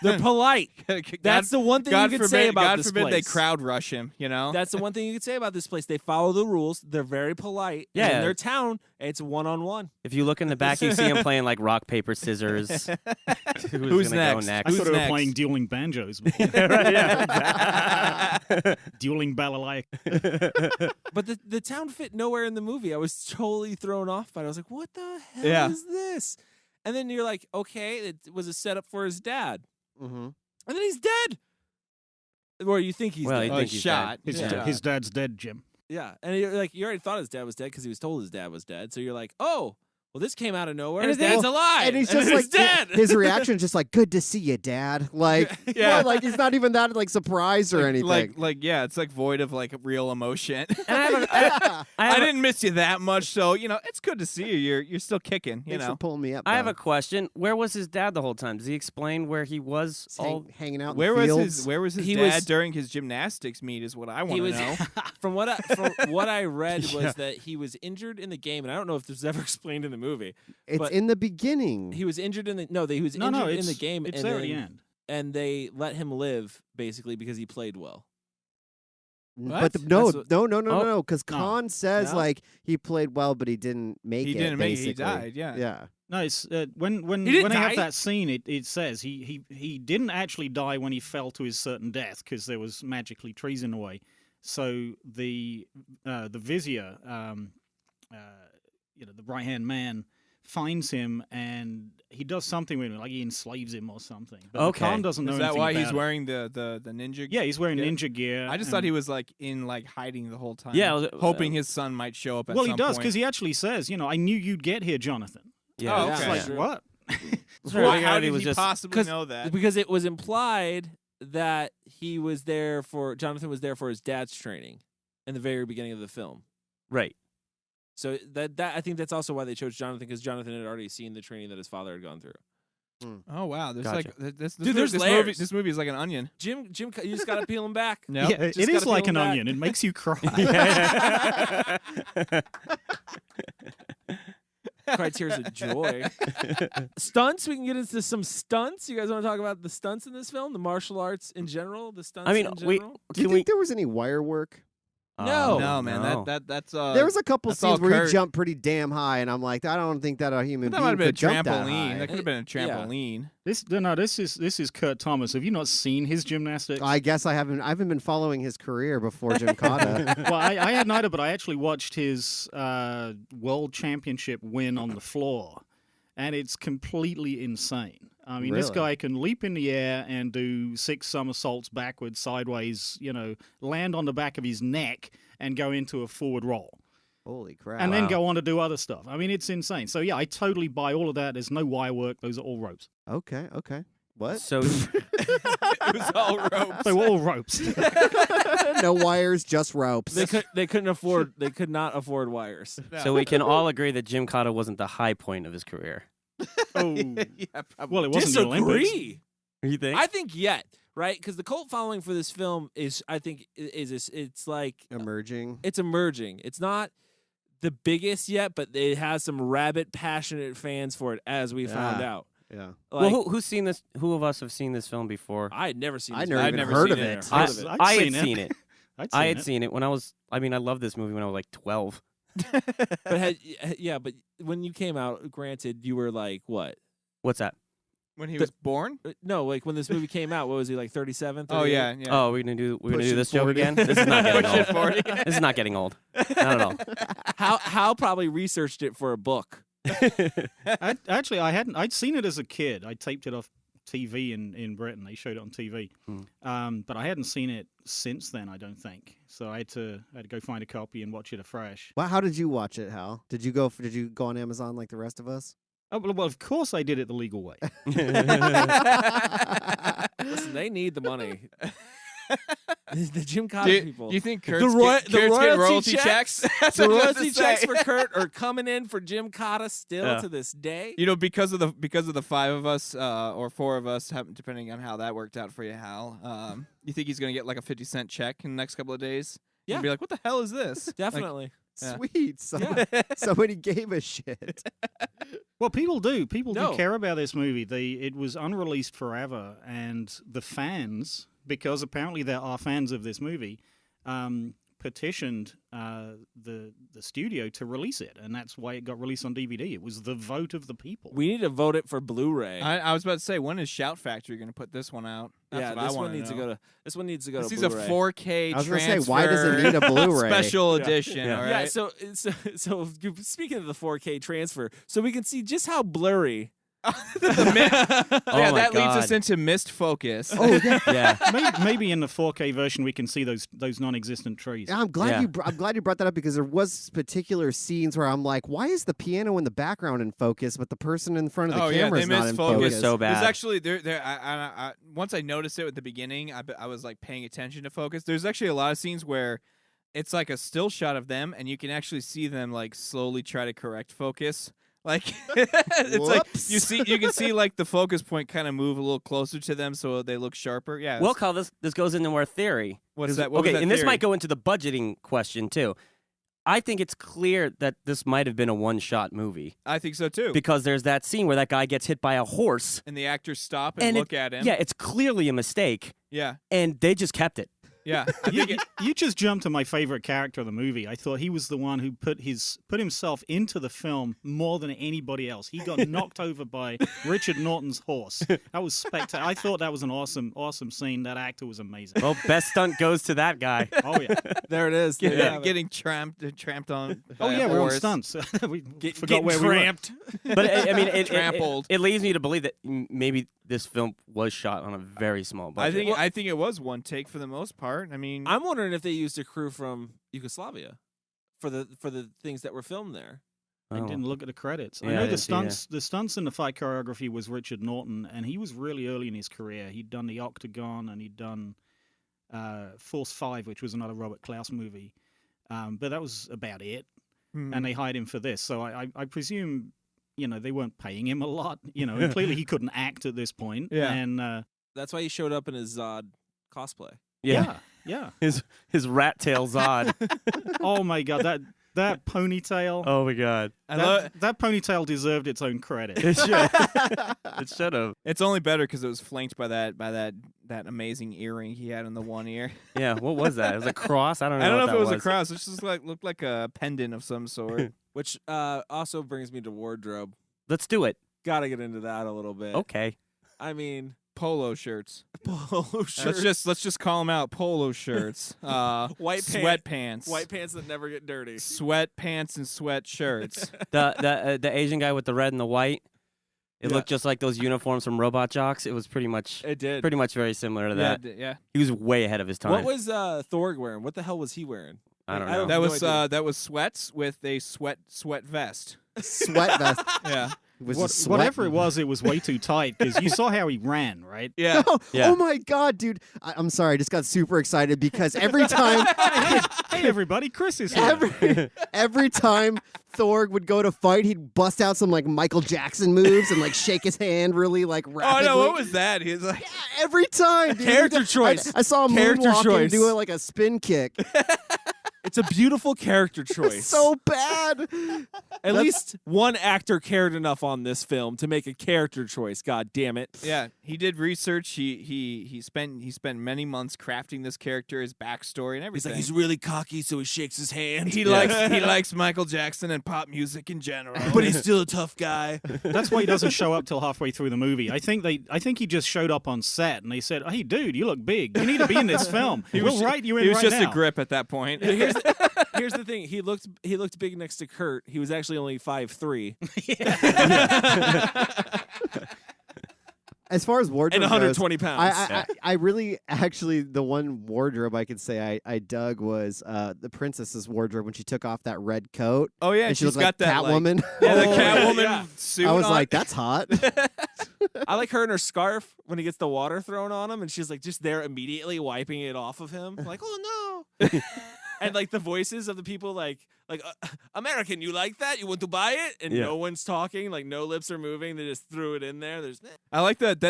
[SPEAKER 7] They're polite. That's the one thing
[SPEAKER 4] God
[SPEAKER 7] you could
[SPEAKER 4] forbid,
[SPEAKER 7] say about
[SPEAKER 4] God
[SPEAKER 7] this
[SPEAKER 4] forbid
[SPEAKER 7] place.
[SPEAKER 4] they crowd rush him. You know.
[SPEAKER 7] That's the one thing you could say about this place. They follow the rules. They're very polite.
[SPEAKER 8] Yeah.
[SPEAKER 7] And in their town, it's one-on-one.
[SPEAKER 8] If you look in the back, you see him playing like rock, paper, scissors.
[SPEAKER 4] Who's
[SPEAKER 8] gonna
[SPEAKER 4] next?
[SPEAKER 8] Go next?
[SPEAKER 10] I
[SPEAKER 4] Who's
[SPEAKER 10] thought they were
[SPEAKER 4] next?
[SPEAKER 10] playing dueling banjos. Dueling balalaika.
[SPEAKER 7] But the town fit nowhere in the movie. I was totally thrown off by it. I was like, what the hell
[SPEAKER 4] Yeah.
[SPEAKER 7] is this? And then you're like, okay, it was a setup for his dad.
[SPEAKER 9] Mm-hmm.
[SPEAKER 7] And then he's dead. Or you think he's
[SPEAKER 8] Well,
[SPEAKER 7] dead.
[SPEAKER 8] you think he's
[SPEAKER 4] shot.
[SPEAKER 10] His,
[SPEAKER 4] Yeah.
[SPEAKER 10] his dad's dead, Jim.
[SPEAKER 7] Yeah. And you're like, you already thought his dad was dead because he was told his dad was dead. So you're like, oh, well, this came out of nowhere.
[SPEAKER 8] And
[SPEAKER 7] His
[SPEAKER 8] his
[SPEAKER 7] dad's
[SPEAKER 8] dad's
[SPEAKER 7] alive.
[SPEAKER 9] And he's just like
[SPEAKER 7] dead.
[SPEAKER 9] His reaction is just like, "Good to see you, Dad." Like,
[SPEAKER 4] Yeah.
[SPEAKER 9] what? Like he's not even that like surprised or anything.
[SPEAKER 4] Like yeah, it's like void of like real emotion.
[SPEAKER 8] And I have a,
[SPEAKER 9] Yeah.
[SPEAKER 4] I didn't miss you that much, so it's good to see you. You're still kicking. You
[SPEAKER 9] Thanks
[SPEAKER 4] know.
[SPEAKER 9] for pulling me up.
[SPEAKER 8] I have
[SPEAKER 9] though.
[SPEAKER 8] a question. Where was his dad the whole time? Does he explain where he was?
[SPEAKER 9] Just
[SPEAKER 8] All
[SPEAKER 9] hanging out.
[SPEAKER 4] Where
[SPEAKER 9] in the
[SPEAKER 4] was
[SPEAKER 9] fields.
[SPEAKER 4] his Where was his
[SPEAKER 7] He
[SPEAKER 4] dad
[SPEAKER 7] was-
[SPEAKER 4] during his gymnastics meet? Is what I want to
[SPEAKER 7] was
[SPEAKER 4] know.
[SPEAKER 7] from what I read was that he was injured in the game, and I don't know if this was ever explained in the movie.
[SPEAKER 9] It's
[SPEAKER 7] but
[SPEAKER 9] in the beginning.
[SPEAKER 7] He was injured in the he was
[SPEAKER 10] No,
[SPEAKER 7] injured
[SPEAKER 10] no,
[SPEAKER 7] in
[SPEAKER 10] it's
[SPEAKER 7] the game.
[SPEAKER 10] It's
[SPEAKER 7] and
[SPEAKER 10] there at
[SPEAKER 7] then-
[SPEAKER 10] the end.
[SPEAKER 7] and they let him live basically because he played well.
[SPEAKER 9] But
[SPEAKER 7] That's
[SPEAKER 9] no,
[SPEAKER 7] what-
[SPEAKER 9] no, because
[SPEAKER 10] No.
[SPEAKER 9] Khan says
[SPEAKER 7] No?
[SPEAKER 9] like he played well, but he didn't make
[SPEAKER 4] He
[SPEAKER 9] it.
[SPEAKER 4] didn't make it. He
[SPEAKER 9] basically.
[SPEAKER 4] died. Yeah.
[SPEAKER 9] Yeah.
[SPEAKER 10] No, it's when
[SPEAKER 7] He didn't
[SPEAKER 10] they
[SPEAKER 7] die?
[SPEAKER 10] have that scene, it says he didn't actually die when he fell to his certain death because there was magically trees in the way. So the vizier, the right hand man, finds him and he does something with him, like he enslaves him or something. But
[SPEAKER 8] Okay.
[SPEAKER 10] Khan doesn't know
[SPEAKER 4] Is that
[SPEAKER 10] anything
[SPEAKER 4] why
[SPEAKER 10] about
[SPEAKER 4] he's
[SPEAKER 10] it.
[SPEAKER 4] wearing the ninja?
[SPEAKER 10] Yeah, he's wearing
[SPEAKER 4] gear?
[SPEAKER 10] ninja gear.
[SPEAKER 4] I just thought he was like in like hiding the whole time.
[SPEAKER 8] Yeah,
[SPEAKER 4] hoping his son might show up. At
[SPEAKER 10] Well, he
[SPEAKER 4] some
[SPEAKER 10] does
[SPEAKER 4] point.
[SPEAKER 10] because he actually says, I knew you'd get here, Jonathan.
[SPEAKER 8] yeah.
[SPEAKER 4] Oh,
[SPEAKER 10] It's
[SPEAKER 4] okay.
[SPEAKER 10] like
[SPEAKER 7] Yeah.
[SPEAKER 10] what?
[SPEAKER 4] Well,
[SPEAKER 8] I
[SPEAKER 4] how
[SPEAKER 8] heard
[SPEAKER 4] did
[SPEAKER 8] he was
[SPEAKER 4] he
[SPEAKER 8] just-
[SPEAKER 4] possibly know that?
[SPEAKER 7] Because it was implied that he was there for Jonathan was there for his dad's training in the very beginning of the film.
[SPEAKER 8] Right.
[SPEAKER 7] So that I think that's also why they chose Jonathan because Jonathan had already seen the training that his father had gone through.
[SPEAKER 4] Oh wow, there's
[SPEAKER 8] Gotcha.
[SPEAKER 4] like this
[SPEAKER 7] Dude, there's
[SPEAKER 4] movie,
[SPEAKER 7] layers.
[SPEAKER 4] this movie is like an onion.
[SPEAKER 7] Jim, you just gotta peel him back.
[SPEAKER 4] No,
[SPEAKER 10] Yeah,
[SPEAKER 7] Just
[SPEAKER 10] it
[SPEAKER 7] gotta
[SPEAKER 10] is like
[SPEAKER 7] peel
[SPEAKER 10] an
[SPEAKER 7] him back.
[SPEAKER 10] onion. It makes you cry.
[SPEAKER 7] Cry tears of joy. Stunts. We can get into some stunts. You guys want to talk about the stunts in this film, the martial arts in general, the stunts.
[SPEAKER 8] I mean,
[SPEAKER 7] in
[SPEAKER 8] we
[SPEAKER 7] general?
[SPEAKER 9] Do you
[SPEAKER 8] can
[SPEAKER 9] think
[SPEAKER 8] we?
[SPEAKER 9] there was any wire work?
[SPEAKER 7] No.
[SPEAKER 4] no, man,
[SPEAKER 8] no.
[SPEAKER 4] that's
[SPEAKER 9] there was a couple
[SPEAKER 4] that's all
[SPEAKER 9] scenes where he
[SPEAKER 4] Kurt.
[SPEAKER 9] jumped pretty damn high, and I'm like, I don't think that a human
[SPEAKER 4] that
[SPEAKER 9] being
[SPEAKER 4] might have been a
[SPEAKER 9] could jump that
[SPEAKER 4] trampoline.
[SPEAKER 9] high.
[SPEAKER 4] That could have been a
[SPEAKER 7] Yeah.
[SPEAKER 4] trampoline.
[SPEAKER 10] This is Kurt Thomas. Have you not seen his gymnastics?
[SPEAKER 9] I guess I haven't been following his career before Gymkata.
[SPEAKER 10] Well, I hadn't either, but I actually watched his world championship win on the floor, and it's completely insane. I mean, this
[SPEAKER 9] Really?
[SPEAKER 10] guy can leap in the air and do 6 somersaults backwards, sideways, land on the back of his neck and go into a forward roll.
[SPEAKER 9] Holy crap!
[SPEAKER 10] And then go on to do other stuff. I mean, it's insane. So, yeah, I totally buy all of that. There's no wire work. Those are all ropes.
[SPEAKER 9] Okay. What?
[SPEAKER 8] So
[SPEAKER 4] It was all ropes.
[SPEAKER 10] They were all ropes.
[SPEAKER 9] No wires, just ropes.
[SPEAKER 7] They could not afford wires.
[SPEAKER 8] so we can all agree that Gymkata wasn't the high point of his career.
[SPEAKER 10] Oh.
[SPEAKER 4] Yeah, probably.
[SPEAKER 10] Well, it wasn't the Olympics.
[SPEAKER 7] Disagree.
[SPEAKER 8] You think?
[SPEAKER 7] I think yet, right? Because the cult following for this film is, I think, it's like
[SPEAKER 9] Emerging.
[SPEAKER 7] it's emerging. It's not the biggest yet, but it has some rabid, passionate fans for it, as we found
[SPEAKER 9] Yeah.
[SPEAKER 7] out.
[SPEAKER 9] Yeah.
[SPEAKER 7] Like,
[SPEAKER 8] well, who's seen this? Who of us have seen this film before?
[SPEAKER 7] I had never seen.
[SPEAKER 9] I
[SPEAKER 7] This
[SPEAKER 9] never
[SPEAKER 7] movie.
[SPEAKER 9] even
[SPEAKER 4] never
[SPEAKER 9] heard
[SPEAKER 4] seen
[SPEAKER 9] of
[SPEAKER 4] it.
[SPEAKER 9] it.
[SPEAKER 10] I'd
[SPEAKER 8] I
[SPEAKER 10] seen
[SPEAKER 8] had
[SPEAKER 10] it.
[SPEAKER 8] seen it.
[SPEAKER 10] I'd
[SPEAKER 8] I
[SPEAKER 10] seen
[SPEAKER 8] had
[SPEAKER 10] it.
[SPEAKER 8] seen it when I was. I mean, I loved this movie when I was like 12.
[SPEAKER 7] But but when you came out, granted, you were like what?
[SPEAKER 8] What's that?
[SPEAKER 4] When he was born.
[SPEAKER 7] No, like when this movie came out, what was he like 37?
[SPEAKER 4] Oh
[SPEAKER 7] 38?
[SPEAKER 4] yeah, yeah.
[SPEAKER 8] Oh, we're gonna do
[SPEAKER 9] Pushing
[SPEAKER 8] this joke
[SPEAKER 9] 40.
[SPEAKER 8] again. This is not getting
[SPEAKER 4] Pushing
[SPEAKER 8] old.
[SPEAKER 4] 40.
[SPEAKER 8] This is not getting old. Not at all.
[SPEAKER 7] Hal probably researched it for a book.
[SPEAKER 10] Actually, I hadn't. I'd seen it as a kid. I taped it off TV in Britain. They showed it on TV, but I hadn't seen it since then. I don't think so. I had to go find a copy and watch it afresh.
[SPEAKER 9] Well, how did you watch it, Hal? Did you go on Amazon like the rest of us?
[SPEAKER 10] Oh, well, of course I did it the legal way.
[SPEAKER 7] Listen, they need the money. The Gymkata
[SPEAKER 4] Do
[SPEAKER 7] people.
[SPEAKER 4] you think
[SPEAKER 7] the,
[SPEAKER 4] Kurt's
[SPEAKER 7] the
[SPEAKER 4] getting
[SPEAKER 7] royalty,
[SPEAKER 4] royalty
[SPEAKER 7] checks?
[SPEAKER 4] That's
[SPEAKER 7] The
[SPEAKER 4] what I was
[SPEAKER 7] royalty
[SPEAKER 4] gonna
[SPEAKER 7] checks
[SPEAKER 4] say.
[SPEAKER 7] for Kurt are coming in for Gymkata still
[SPEAKER 8] Yeah.
[SPEAKER 7] to this day.
[SPEAKER 4] You know, because of the 5 of us or 4 of us, depending on how that worked out for you, Hal. You think he's gonna get like a 50-cent check in the next couple of days?
[SPEAKER 7] Yeah.
[SPEAKER 4] You'd be like, what the hell is this?
[SPEAKER 7] Definitely.
[SPEAKER 4] Yeah.
[SPEAKER 9] Sweet. Somebody gave a shit.
[SPEAKER 10] Well, people do. People
[SPEAKER 7] No.
[SPEAKER 10] do care about this movie. It was unreleased forever, and the fans, because apparently there are fans of this movie, petitioned the studio to release it, and that's why it got released on DVD. It was the vote of the people.
[SPEAKER 7] We need to vote it for Blu-ray.
[SPEAKER 4] I was about to say, when is Shout Factory going to put this one out? That's
[SPEAKER 7] yeah,
[SPEAKER 4] what I
[SPEAKER 7] this one
[SPEAKER 4] wanna
[SPEAKER 7] needs
[SPEAKER 4] know.
[SPEAKER 7] to go to. This one needs to go
[SPEAKER 4] This
[SPEAKER 7] to
[SPEAKER 4] is a
[SPEAKER 7] Blu-ray.
[SPEAKER 4] 4K
[SPEAKER 9] I was gonna
[SPEAKER 4] transfer
[SPEAKER 9] say, why does it need a Blu-ray?
[SPEAKER 4] special
[SPEAKER 7] Yeah.
[SPEAKER 4] edition?
[SPEAKER 8] Yeah.
[SPEAKER 4] All right?
[SPEAKER 7] Yeah. So speaking of the 4K transfer, so we can see just how blurry.
[SPEAKER 8] Oh
[SPEAKER 4] yeah,
[SPEAKER 8] my
[SPEAKER 4] that leads us
[SPEAKER 8] God.
[SPEAKER 4] into missed focus.
[SPEAKER 9] Oh, yeah.
[SPEAKER 8] Yeah.
[SPEAKER 10] Maybe in the 4K version we can see those non-existent trees.
[SPEAKER 9] I'm glad
[SPEAKER 8] Yeah.
[SPEAKER 9] I'm glad you brought that up because there was particular scenes where I'm like, why is the piano in the background in focus, but the person in front of the
[SPEAKER 4] Oh, yeah,
[SPEAKER 9] camera
[SPEAKER 4] they
[SPEAKER 9] is not
[SPEAKER 4] missed
[SPEAKER 9] in
[SPEAKER 4] focus.
[SPEAKER 9] focus?
[SPEAKER 8] It was so bad.
[SPEAKER 4] There's actually once I noticed it at the beginning, I was like paying attention to focus. There's actually a lot of scenes where it's like a still shot of them, and you can actually see them like slowly try to correct focus. Like it's like
[SPEAKER 9] Whoops.
[SPEAKER 4] you can see like the focus point kind of move a little closer to them so they look sharper. Yeah.
[SPEAKER 8] Well, Kyle, this goes into our theory.
[SPEAKER 4] What's
[SPEAKER 8] 'Cause-
[SPEAKER 4] that? What was
[SPEAKER 8] okay,
[SPEAKER 4] that
[SPEAKER 8] and this
[SPEAKER 4] theory?
[SPEAKER 8] might go into the budgeting question too. I think it's clear that this might have been a one-shot movie
[SPEAKER 4] I think so too.
[SPEAKER 8] because there's that scene where that guy gets hit by a horse
[SPEAKER 4] And the actors stop and
[SPEAKER 8] it-
[SPEAKER 4] look at him.
[SPEAKER 8] Yeah, it's clearly a mistake,
[SPEAKER 4] Yeah.
[SPEAKER 8] and they just kept it.
[SPEAKER 4] Yeah. I think
[SPEAKER 10] You just jumped to my favorite character of the movie. I thought he was the one who put himself into the film more than anybody else. He got knocked over by Richard Norton's horse. That was spectacular. I thought that was an awesome scene. That actor was amazing.
[SPEAKER 8] Well, best stunt goes to that guy.
[SPEAKER 10] Oh yeah.
[SPEAKER 7] There it is. There you have it.
[SPEAKER 4] getting tramped on.
[SPEAKER 10] Oh
[SPEAKER 4] by a
[SPEAKER 10] yeah, we're on
[SPEAKER 4] horse.
[SPEAKER 10] stunts. We
[SPEAKER 7] Get,
[SPEAKER 10] forgot where we were.
[SPEAKER 8] But I mean,
[SPEAKER 4] Trampled.
[SPEAKER 8] it leads me to believe that maybe this film was shot on a very small budget.
[SPEAKER 4] I think it was one take for the most part. I mean,
[SPEAKER 7] I'm wondering if they used a crew from Yugoslavia for the things that were filmed there.
[SPEAKER 10] I
[SPEAKER 8] Oh.
[SPEAKER 10] didn't look at the credits. I
[SPEAKER 8] Yeah, I
[SPEAKER 10] know
[SPEAKER 8] didn't see that.
[SPEAKER 10] the stunts and the fight choreography was Richard Norton, and he was really early in his career. He'd done The Octagon, and he'd done Force 5, which was another Robert Klaus movie. But that was about it. And they hired him for this. So I presume, they weren't paying him a lot. And clearly he couldn't act at this point.
[SPEAKER 4] Yeah.
[SPEAKER 10] And
[SPEAKER 7] That's why he showed up in his Zod cosplay.
[SPEAKER 10] yeah.
[SPEAKER 8] His rat tail Zod.
[SPEAKER 10] Oh my God, that ponytail.
[SPEAKER 8] Oh my god.
[SPEAKER 10] That ponytail deserved its own credit.
[SPEAKER 8] It should. It should have.
[SPEAKER 4] it's only better because it was flanked by that amazing earring he had in the one ear.
[SPEAKER 8] Yeah. What was that? It was a cross. I don't know.
[SPEAKER 4] I don't know
[SPEAKER 8] what
[SPEAKER 4] if it was
[SPEAKER 8] that
[SPEAKER 4] a cross. It just looked like a pendant of some sort.
[SPEAKER 7] Which also brings me to wardrobe.
[SPEAKER 8] Let's do it.
[SPEAKER 7] Gotta get into that a little bit.
[SPEAKER 8] Okay.
[SPEAKER 7] I mean,
[SPEAKER 4] Polo shirts.
[SPEAKER 7] polo shirts,
[SPEAKER 4] Let's just call them out. Polo shirts.
[SPEAKER 7] White
[SPEAKER 4] sweatpants.
[SPEAKER 7] white pants that never get dirty.
[SPEAKER 4] Sweatpants and sweatshirts.
[SPEAKER 8] The Asian guy with the red and the white. It
[SPEAKER 7] Yeah.
[SPEAKER 8] looked just like those uniforms from Robot Jocks. It was pretty much
[SPEAKER 7] It did.
[SPEAKER 8] very similar to that.
[SPEAKER 4] Yeah.
[SPEAKER 8] He was way ahead of his time.
[SPEAKER 7] What was Thorg wearing? What the hell was he wearing?
[SPEAKER 8] I don't
[SPEAKER 7] I
[SPEAKER 8] know.
[SPEAKER 7] don't-
[SPEAKER 4] That
[SPEAKER 7] No
[SPEAKER 4] was
[SPEAKER 7] idea.
[SPEAKER 4] that was sweats with a sweat vest.
[SPEAKER 9] Sweat vest.
[SPEAKER 4] Yeah.
[SPEAKER 9] Was
[SPEAKER 10] What-
[SPEAKER 9] just
[SPEAKER 10] whatever it
[SPEAKER 9] sweating.
[SPEAKER 10] was way too tight because you saw how he ran, right?
[SPEAKER 4] Yeah.
[SPEAKER 8] Yeah.
[SPEAKER 9] Oh my god, dude! I'm sorry, I just got super excited because every time,
[SPEAKER 10] Hey, everybody, Chris is here.
[SPEAKER 9] every time Thorg would go to fight, he'd bust out some like Michael Jackson moves and like shake his hand really like
[SPEAKER 4] Oh
[SPEAKER 9] rapidly.
[SPEAKER 4] no, what was that? He was like,
[SPEAKER 9] Every time, dude.
[SPEAKER 7] Character choice.
[SPEAKER 9] I saw him
[SPEAKER 7] Character
[SPEAKER 9] moonwalk
[SPEAKER 7] choice.
[SPEAKER 9] and do it like a spin kick.
[SPEAKER 7] It's a beautiful character choice.
[SPEAKER 9] So bad.
[SPEAKER 7] At least one actor cared enough on this film to make a character choice. God damn it!
[SPEAKER 4] yeah, he did research. He spent many months crafting this character, his backstory, and
[SPEAKER 7] He's
[SPEAKER 4] everything.
[SPEAKER 7] like he's really cocky, so he shakes his hand.
[SPEAKER 4] he likes Michael Jackson and pop music in general.
[SPEAKER 7] but he's still a tough guy.
[SPEAKER 10] That's why he doesn't show up till halfway through the movie. I think he just showed up on set and they said, "Hey, dude, you look big. You need to be in this film. We'll write you in
[SPEAKER 4] he was
[SPEAKER 10] right
[SPEAKER 4] just
[SPEAKER 10] now."
[SPEAKER 4] a grip at that point.
[SPEAKER 7] Here's the thing. He looked big next to Kurt. He was actually only 5'3".
[SPEAKER 9] As far as wardrobe
[SPEAKER 7] And
[SPEAKER 9] goes,
[SPEAKER 7] 120 pounds.
[SPEAKER 9] I really actually the one wardrobe I could say I dug was the princess's wardrobe when she took off that red coat.
[SPEAKER 4] Oh yeah,
[SPEAKER 9] and she
[SPEAKER 4] she's
[SPEAKER 9] looked
[SPEAKER 4] got
[SPEAKER 9] like
[SPEAKER 4] that
[SPEAKER 9] Catwoman.
[SPEAKER 4] yeah, the
[SPEAKER 7] Oh,
[SPEAKER 4] Catwoman
[SPEAKER 7] yeah.
[SPEAKER 4] suit.
[SPEAKER 9] I was
[SPEAKER 4] on.
[SPEAKER 9] like, that's hot.
[SPEAKER 7] I like her in her scarf when he gets the water thrown on him, and she's like just there immediately wiping it off of him. Like, oh no. And like the voices of the people like American, you like that? You want to buy it? And no one's talking, like no lips are moving. They just threw it in there.
[SPEAKER 4] I like that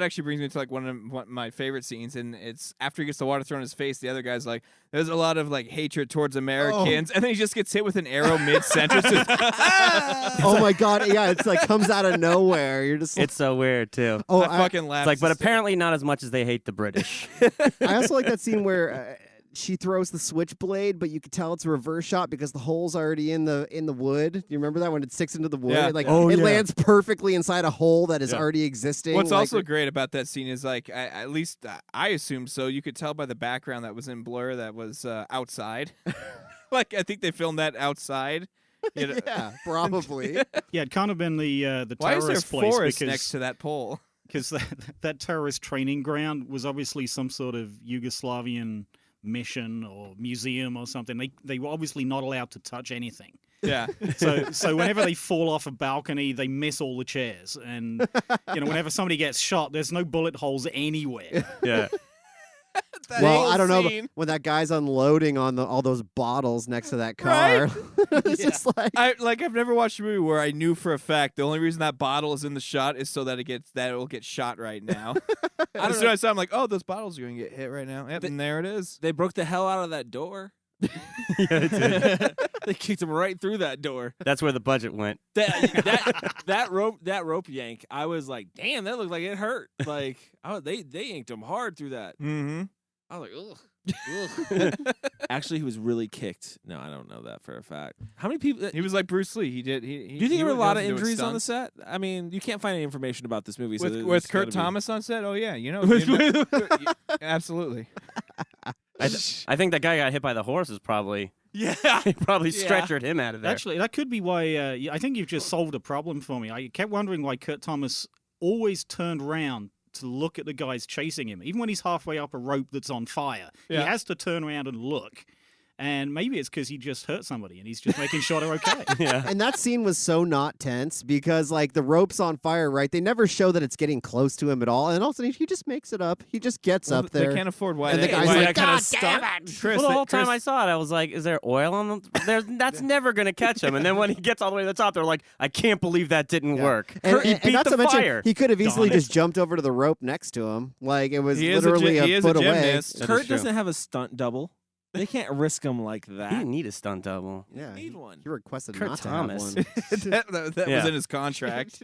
[SPEAKER 4] actually brings me to like one of my favorite scenes, and it's after he gets the water thrown in his face, the other guy's like, there's a lot of like hatred towards Americans, and then he just gets hit with an arrow mid-sentence.
[SPEAKER 9] Oh my god, yeah, it's like comes out of nowhere. You're just like,
[SPEAKER 8] It's so weird too.
[SPEAKER 9] oh,
[SPEAKER 4] I fucking laugh.
[SPEAKER 8] It's like, but apparently not as much as they hate the British.
[SPEAKER 9] I also like that scene where she throws the switchblade, but you could tell it's a reverse shot because the hole's already in the wood. Do you remember that when it sticks into the wood?
[SPEAKER 4] Yeah.
[SPEAKER 9] Like
[SPEAKER 8] Oh,
[SPEAKER 9] it
[SPEAKER 8] yeah.
[SPEAKER 9] lands perfectly inside a hole that is already existing.
[SPEAKER 4] What's
[SPEAKER 9] like,
[SPEAKER 4] also great about that scene is like, at least I assume so. You could tell by the background that was in blur that was outside. Like I think they filmed that outside. You know?
[SPEAKER 9] yeah, probably.
[SPEAKER 10] Yeah, it can't have been the
[SPEAKER 4] Why is there
[SPEAKER 10] terrorist place
[SPEAKER 4] forest
[SPEAKER 10] because
[SPEAKER 4] next to that pole?
[SPEAKER 10] because that terrorist training ground was obviously some sort of Yugoslavian mission or museum or something. They were obviously not allowed to touch anything.
[SPEAKER 4] Yeah.
[SPEAKER 10] So whenever they fall off a balcony, they miss all the chairs. And whenever somebody gets shot, there's no bullet holes anywhere.
[SPEAKER 8] Yeah.
[SPEAKER 9] Well, I don't know, but when that guy's unloading on all those bottles next to that car, it's just like
[SPEAKER 4] I've never watched a movie where I knew for a fact the only reason that bottle is in the shot is so that it will get shot right now. As soon as I saw, I'm like, oh, those bottles are going to get hit right now. Yep, and there it is.
[SPEAKER 7] They broke the hell out of that door.
[SPEAKER 8] Yeah, it did.
[SPEAKER 7] They kicked him right through that door.
[SPEAKER 8] That's where the budget went.
[SPEAKER 7] That rope yank. I was like, damn, that looked like it hurt. Like, they yanked him hard through that.
[SPEAKER 4] Mm-hmm.
[SPEAKER 7] I was like, ugh. Actually, he was really kicked. No, I don't know that for a fact. How many people?
[SPEAKER 4] He was like Bruce Lee. He did. Do
[SPEAKER 7] Do you think there were a lot of injuries on the set? I mean, you can't find any information about this movie.
[SPEAKER 4] With Kurt Thomas on set? Oh yeah, absolutely.
[SPEAKER 8] I think that guy got hit by the horse is probably.
[SPEAKER 7] Yeah.
[SPEAKER 8] He probably stretchered him out of there.
[SPEAKER 10] Actually, that could be why. I think you've just solved a problem for me. I kept wondering why Kurt Thomas always turned around to look at the guys chasing him, even when he's halfway up a rope that's on fire.
[SPEAKER 4] Yeah.
[SPEAKER 10] He has to turn around and look. And maybe it's because he just hurt somebody and he's just making sure they're okay.
[SPEAKER 8] Yeah.
[SPEAKER 9] And that scene was so not tense because, like, the rope's on fire, right? They never show that it's getting close to him at all. And all of a sudden, he just makes it up. He just gets up there.
[SPEAKER 4] They can't afford
[SPEAKER 9] And the guy's like, God damn it!
[SPEAKER 4] Chris,
[SPEAKER 8] Well, the whole time I saw it, I was like, is there oil on them? That's never going to catch him. And then when he gets all the way to the top, they're like, I can't believe that didn't work.
[SPEAKER 9] And,
[SPEAKER 8] He beat
[SPEAKER 9] not
[SPEAKER 8] the
[SPEAKER 9] to mention,
[SPEAKER 8] fire.
[SPEAKER 9] he could have easily
[SPEAKER 10] Darn it.
[SPEAKER 9] just jumped over to the rope next to him. Like, it was
[SPEAKER 4] He is
[SPEAKER 9] literally
[SPEAKER 4] he
[SPEAKER 9] a
[SPEAKER 4] is
[SPEAKER 9] foot
[SPEAKER 4] a
[SPEAKER 9] away.
[SPEAKER 4] gymnast.
[SPEAKER 8] That
[SPEAKER 7] Kurt
[SPEAKER 8] is true.
[SPEAKER 7] doesn't have a stunt double. They can't risk him like
[SPEAKER 8] He
[SPEAKER 7] that.
[SPEAKER 8] didn't need a stunt double.
[SPEAKER 9] Yeah,
[SPEAKER 7] Need one.
[SPEAKER 9] He requested
[SPEAKER 8] Kurt
[SPEAKER 9] not
[SPEAKER 8] Thomas.
[SPEAKER 9] to have one.
[SPEAKER 4] that
[SPEAKER 8] Yeah.
[SPEAKER 4] was in his contract.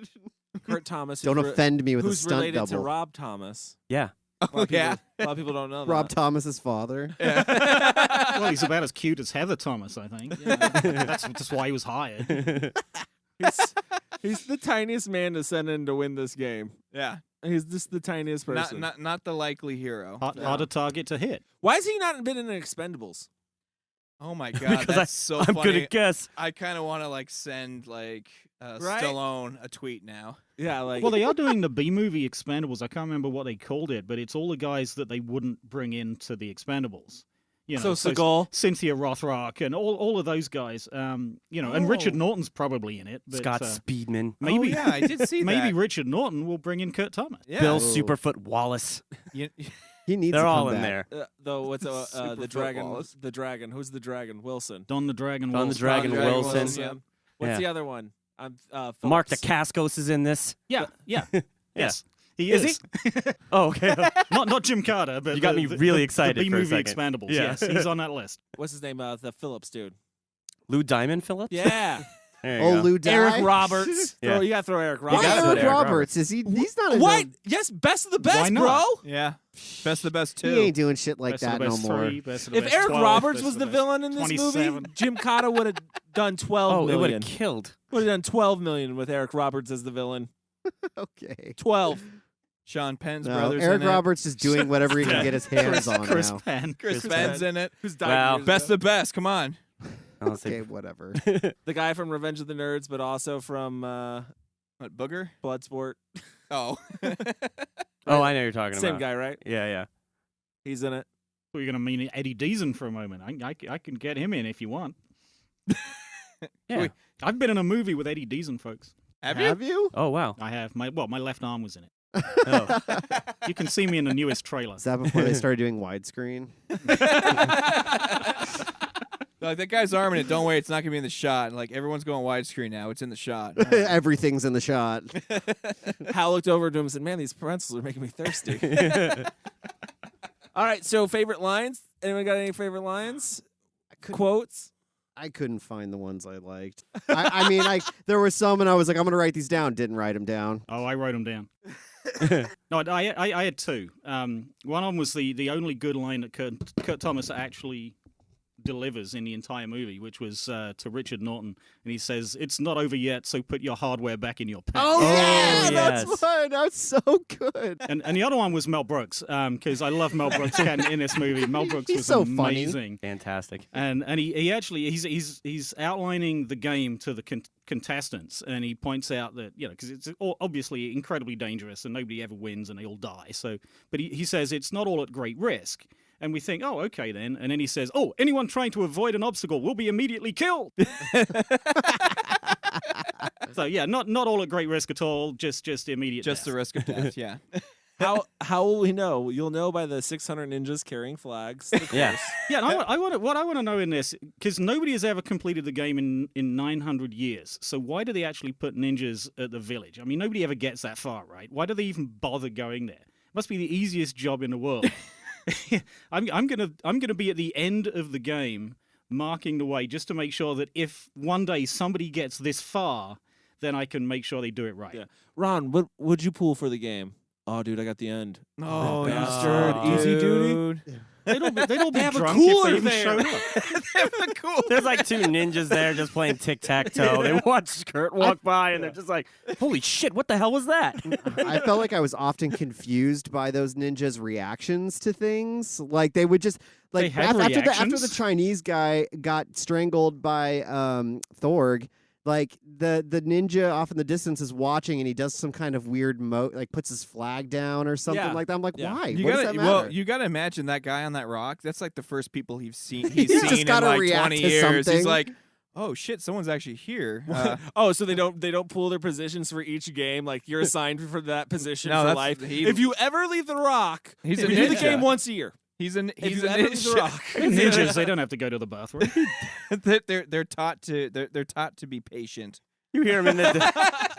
[SPEAKER 7] Kurt Thomas.
[SPEAKER 9] Don't offend me with a
[SPEAKER 7] who's
[SPEAKER 9] stunt
[SPEAKER 7] related to
[SPEAKER 9] double.
[SPEAKER 7] Rob Thomas.
[SPEAKER 8] Yeah.
[SPEAKER 7] A lot of people,
[SPEAKER 4] yeah.
[SPEAKER 7] A lot of people don't know
[SPEAKER 9] Rob
[SPEAKER 7] that.
[SPEAKER 9] Thomas's father.
[SPEAKER 10] Well, he's about as cute as Heather Thomas, I think. That's why he was hired.
[SPEAKER 7] He's the tiniest man to send in to win this game.
[SPEAKER 4] Yeah.
[SPEAKER 7] He's just the tiniest person.
[SPEAKER 4] Not the likely hero.
[SPEAKER 10] Harder target to hit.
[SPEAKER 7] Why has he not been in Expendables?
[SPEAKER 4] Oh my god,
[SPEAKER 8] Because
[SPEAKER 4] that's so
[SPEAKER 8] I'm
[SPEAKER 4] funny.
[SPEAKER 8] gonna guess.
[SPEAKER 4] I kind of want to like send like
[SPEAKER 7] Right?
[SPEAKER 4] Stallone a tweet now.
[SPEAKER 7] Yeah, like
[SPEAKER 10] Well, they are doing the B movie Expendables. I can't remember what they called it, but it's all the guys that they wouldn't bring into the Expendables. You know,
[SPEAKER 7] so Seagal.
[SPEAKER 10] Cynthia Rothrock, and all of those guys. And Richard Norton's probably in it. But,
[SPEAKER 8] Scott Speedman.
[SPEAKER 10] maybe
[SPEAKER 4] Oh, yeah, I did see
[SPEAKER 10] maybe
[SPEAKER 4] that.
[SPEAKER 10] Richard Norton will bring in Kurt Thomas.
[SPEAKER 7] Yeah.
[SPEAKER 8] Bill Superfoot Wallace.
[SPEAKER 9] He needs
[SPEAKER 8] They're
[SPEAKER 9] to
[SPEAKER 8] all
[SPEAKER 9] come
[SPEAKER 8] in
[SPEAKER 9] back.
[SPEAKER 8] there.
[SPEAKER 7] Though what's the
[SPEAKER 4] Super
[SPEAKER 7] dragon?
[SPEAKER 4] footballers.
[SPEAKER 7] The dragon. Who's the dragon? Wilson.
[SPEAKER 10] Don the Dragon.
[SPEAKER 8] Don the
[SPEAKER 10] Wilson.
[SPEAKER 8] Dragon Wilson.
[SPEAKER 7] Yeah. What's
[SPEAKER 8] Yeah.
[SPEAKER 7] the other one? I'm
[SPEAKER 8] Mark
[SPEAKER 7] Phillips.
[SPEAKER 8] Dacascos is in this.
[SPEAKER 10] Yeah. Yes. He
[SPEAKER 8] Is
[SPEAKER 10] is.
[SPEAKER 8] Oh, okay.
[SPEAKER 10] not Gymkata, but
[SPEAKER 8] You got me really excited
[SPEAKER 10] The B
[SPEAKER 8] for a
[SPEAKER 10] movie
[SPEAKER 8] second.
[SPEAKER 10] Expendables.
[SPEAKER 8] Yeah.
[SPEAKER 10] Yes, he's on that list.
[SPEAKER 7] What's his name? The Phillips dude.
[SPEAKER 8] Lou Diamond Phillips?
[SPEAKER 7] Yeah.
[SPEAKER 8] There you
[SPEAKER 9] Oh,
[SPEAKER 8] go.
[SPEAKER 9] Lou Di?
[SPEAKER 7] Eric Roberts.
[SPEAKER 8] Yeah.
[SPEAKER 7] You gotta throw Eric
[SPEAKER 8] You
[SPEAKER 9] Why
[SPEAKER 7] Roberts.
[SPEAKER 8] gotta put
[SPEAKER 9] Eric
[SPEAKER 8] Eric
[SPEAKER 9] Roberts? Is he? He's not. in
[SPEAKER 7] What?
[SPEAKER 9] no-
[SPEAKER 7] Yes, best of the best,
[SPEAKER 10] Why not?
[SPEAKER 7] bro.
[SPEAKER 4] Yeah, best of the best
[SPEAKER 9] He
[SPEAKER 4] too.
[SPEAKER 9] ain't doing shit like
[SPEAKER 10] Best
[SPEAKER 9] that
[SPEAKER 10] of the
[SPEAKER 9] no
[SPEAKER 10] best
[SPEAKER 9] more.
[SPEAKER 10] 3, best of the
[SPEAKER 7] If
[SPEAKER 10] best
[SPEAKER 7] Eric
[SPEAKER 10] 12,
[SPEAKER 7] Roberts
[SPEAKER 10] best
[SPEAKER 7] was
[SPEAKER 10] of
[SPEAKER 7] the
[SPEAKER 10] best
[SPEAKER 7] villain in this
[SPEAKER 10] 27.
[SPEAKER 7] movie, Gymkata would have done 12
[SPEAKER 8] Oh, it would
[SPEAKER 7] million.
[SPEAKER 8] have killed.
[SPEAKER 7] Would have done 12 million with Eric Roberts as the villain.
[SPEAKER 9] Okay.
[SPEAKER 7] 12.
[SPEAKER 4] Sean Penn's
[SPEAKER 9] No,
[SPEAKER 4] brothers.
[SPEAKER 9] Eric
[SPEAKER 4] in it.
[SPEAKER 9] Roberts is doing whatever he can get his hands on
[SPEAKER 10] Chris
[SPEAKER 9] now.
[SPEAKER 10] Penn.
[SPEAKER 4] Chris Penn's in it.
[SPEAKER 7] Who's died
[SPEAKER 8] Wow.
[SPEAKER 7] years
[SPEAKER 4] Best
[SPEAKER 7] ago.
[SPEAKER 4] of the best. Come on.
[SPEAKER 8] I'll say-
[SPEAKER 9] Okay, whatever.
[SPEAKER 7] The guy from Revenge of the Nerds, but also from
[SPEAKER 4] What, Booger?
[SPEAKER 7] Bloodsport.
[SPEAKER 4] Oh.
[SPEAKER 8] Oh, I know you're talking
[SPEAKER 7] Same
[SPEAKER 8] about.
[SPEAKER 7] guy, right?
[SPEAKER 8] Yeah, yeah.
[SPEAKER 7] He's in it.
[SPEAKER 10] You're going to mean Eddie Deason for a moment. I can get him in if you want.
[SPEAKER 8] Yeah.
[SPEAKER 10] I've been in a movie with Eddie Deason, folks.
[SPEAKER 4] Have
[SPEAKER 9] you?
[SPEAKER 8] Oh wow.
[SPEAKER 10] I have. My left arm was in it.
[SPEAKER 8] Oh.
[SPEAKER 10] You can see me in the newest trailer.
[SPEAKER 9] Is that before they started doing widescreen?
[SPEAKER 4] Like that guy's arm in it. Don't worry, it's not gonna be in the shot. Like everyone's going widescreen now. It's in the shot.
[SPEAKER 9] Everything's in the shot.
[SPEAKER 7] Hal looked over to him and said, "Man, these pretzels are making me thirsty." All right, so favorite lines? Anyone got any favorite lines? Quotes?
[SPEAKER 9] I couldn't find the ones I liked. I mean, there were some, and I was like, I'm going to write these down. Didn't write them down.
[SPEAKER 10] Oh, I wrote them down. No, I had two. One of them was the only good line that Kurt Thomas actually delivers in the entire movie, which was to Richard Norton, and he says, "It's not over yet, so put your hardware back in your pants."
[SPEAKER 9] Oh, yeah,
[SPEAKER 8] yes.
[SPEAKER 9] that's fun. That's so good.
[SPEAKER 10] And the other one was Mel Brooks, because I love Mel Brooks in this movie. Mel Brooks
[SPEAKER 9] He's
[SPEAKER 10] was
[SPEAKER 9] so funny.
[SPEAKER 10] amazing.
[SPEAKER 8] Fantastic.
[SPEAKER 10] And he actually he's outlining the game to the contestants, and he points out that because it's obviously incredibly dangerous and nobody ever wins and they all die. So, but he says it's not all at great risk. And we think, oh, okay then. And then he says, oh, anyone trying to avoid an obstacle will be immediately killed. So yeah, not all at great risk at all. Just immediate.
[SPEAKER 4] Just
[SPEAKER 10] death.
[SPEAKER 4] the risk of death. Yeah.
[SPEAKER 7] How will we know? You'll know by the 600 ninjas carrying flags.
[SPEAKER 8] Yeah.
[SPEAKER 10] Yeah, and what I want to know in this, because nobody has ever completed the game in 900 years. So why do they actually put ninjas at the village? I mean, nobody ever gets that far, right? Why do they even bother going there? It must be the easiest job in the world. I'm gonna be at the end of the game, marking the way, just to make sure that if one day somebody gets this far, then I can make sure they do it right.
[SPEAKER 7] Yeah. Ron, what would you pull for the game? Oh, dude, I got the end.
[SPEAKER 4] Oh,
[SPEAKER 7] you bastard. Easy duty.
[SPEAKER 10] They'd all be
[SPEAKER 7] have a
[SPEAKER 10] drunk
[SPEAKER 7] cooler
[SPEAKER 10] if they
[SPEAKER 7] there.
[SPEAKER 10] even showed up.
[SPEAKER 8] There's like two ninjas there just playing tic-tac-toe. They watch Kurt walk by and they're just like, holy shit, what the hell was that?
[SPEAKER 9] I felt like I was often confused by those ninjas' reactions to things. Like they would just like
[SPEAKER 10] They had
[SPEAKER 9] after the
[SPEAKER 10] reactions?
[SPEAKER 9] Chinese guy got strangled by Thorg. Like the ninja off in the distance is watching, and he does some kind of weird like puts his flag down or something
[SPEAKER 7] Yeah.
[SPEAKER 9] like that. I'm like,
[SPEAKER 7] Yeah.
[SPEAKER 9] why?
[SPEAKER 4] You
[SPEAKER 9] What does
[SPEAKER 4] gotta,
[SPEAKER 9] that matter?
[SPEAKER 4] well, you gotta imagine that guy on that rock. That's like the first people he's seen
[SPEAKER 9] just
[SPEAKER 4] in
[SPEAKER 9] gotta
[SPEAKER 4] like
[SPEAKER 9] react
[SPEAKER 4] 20
[SPEAKER 9] to
[SPEAKER 4] years.
[SPEAKER 9] something.
[SPEAKER 4] He's like, oh shit, someone's actually here.
[SPEAKER 7] Oh, so they don't pull their positions for each game. Like you're assigned for that position
[SPEAKER 4] No,
[SPEAKER 7] for
[SPEAKER 4] that's-
[SPEAKER 7] life.
[SPEAKER 4] he-
[SPEAKER 7] If you ever leave the rock,
[SPEAKER 4] He's a
[SPEAKER 7] we do the
[SPEAKER 4] ninja.
[SPEAKER 7] game once a year.
[SPEAKER 4] He's a
[SPEAKER 7] you ever leave the rock.
[SPEAKER 10] Ninjas, they don't have to go to the bathroom.
[SPEAKER 4] they're taught to be patient.
[SPEAKER 8] You hear him in the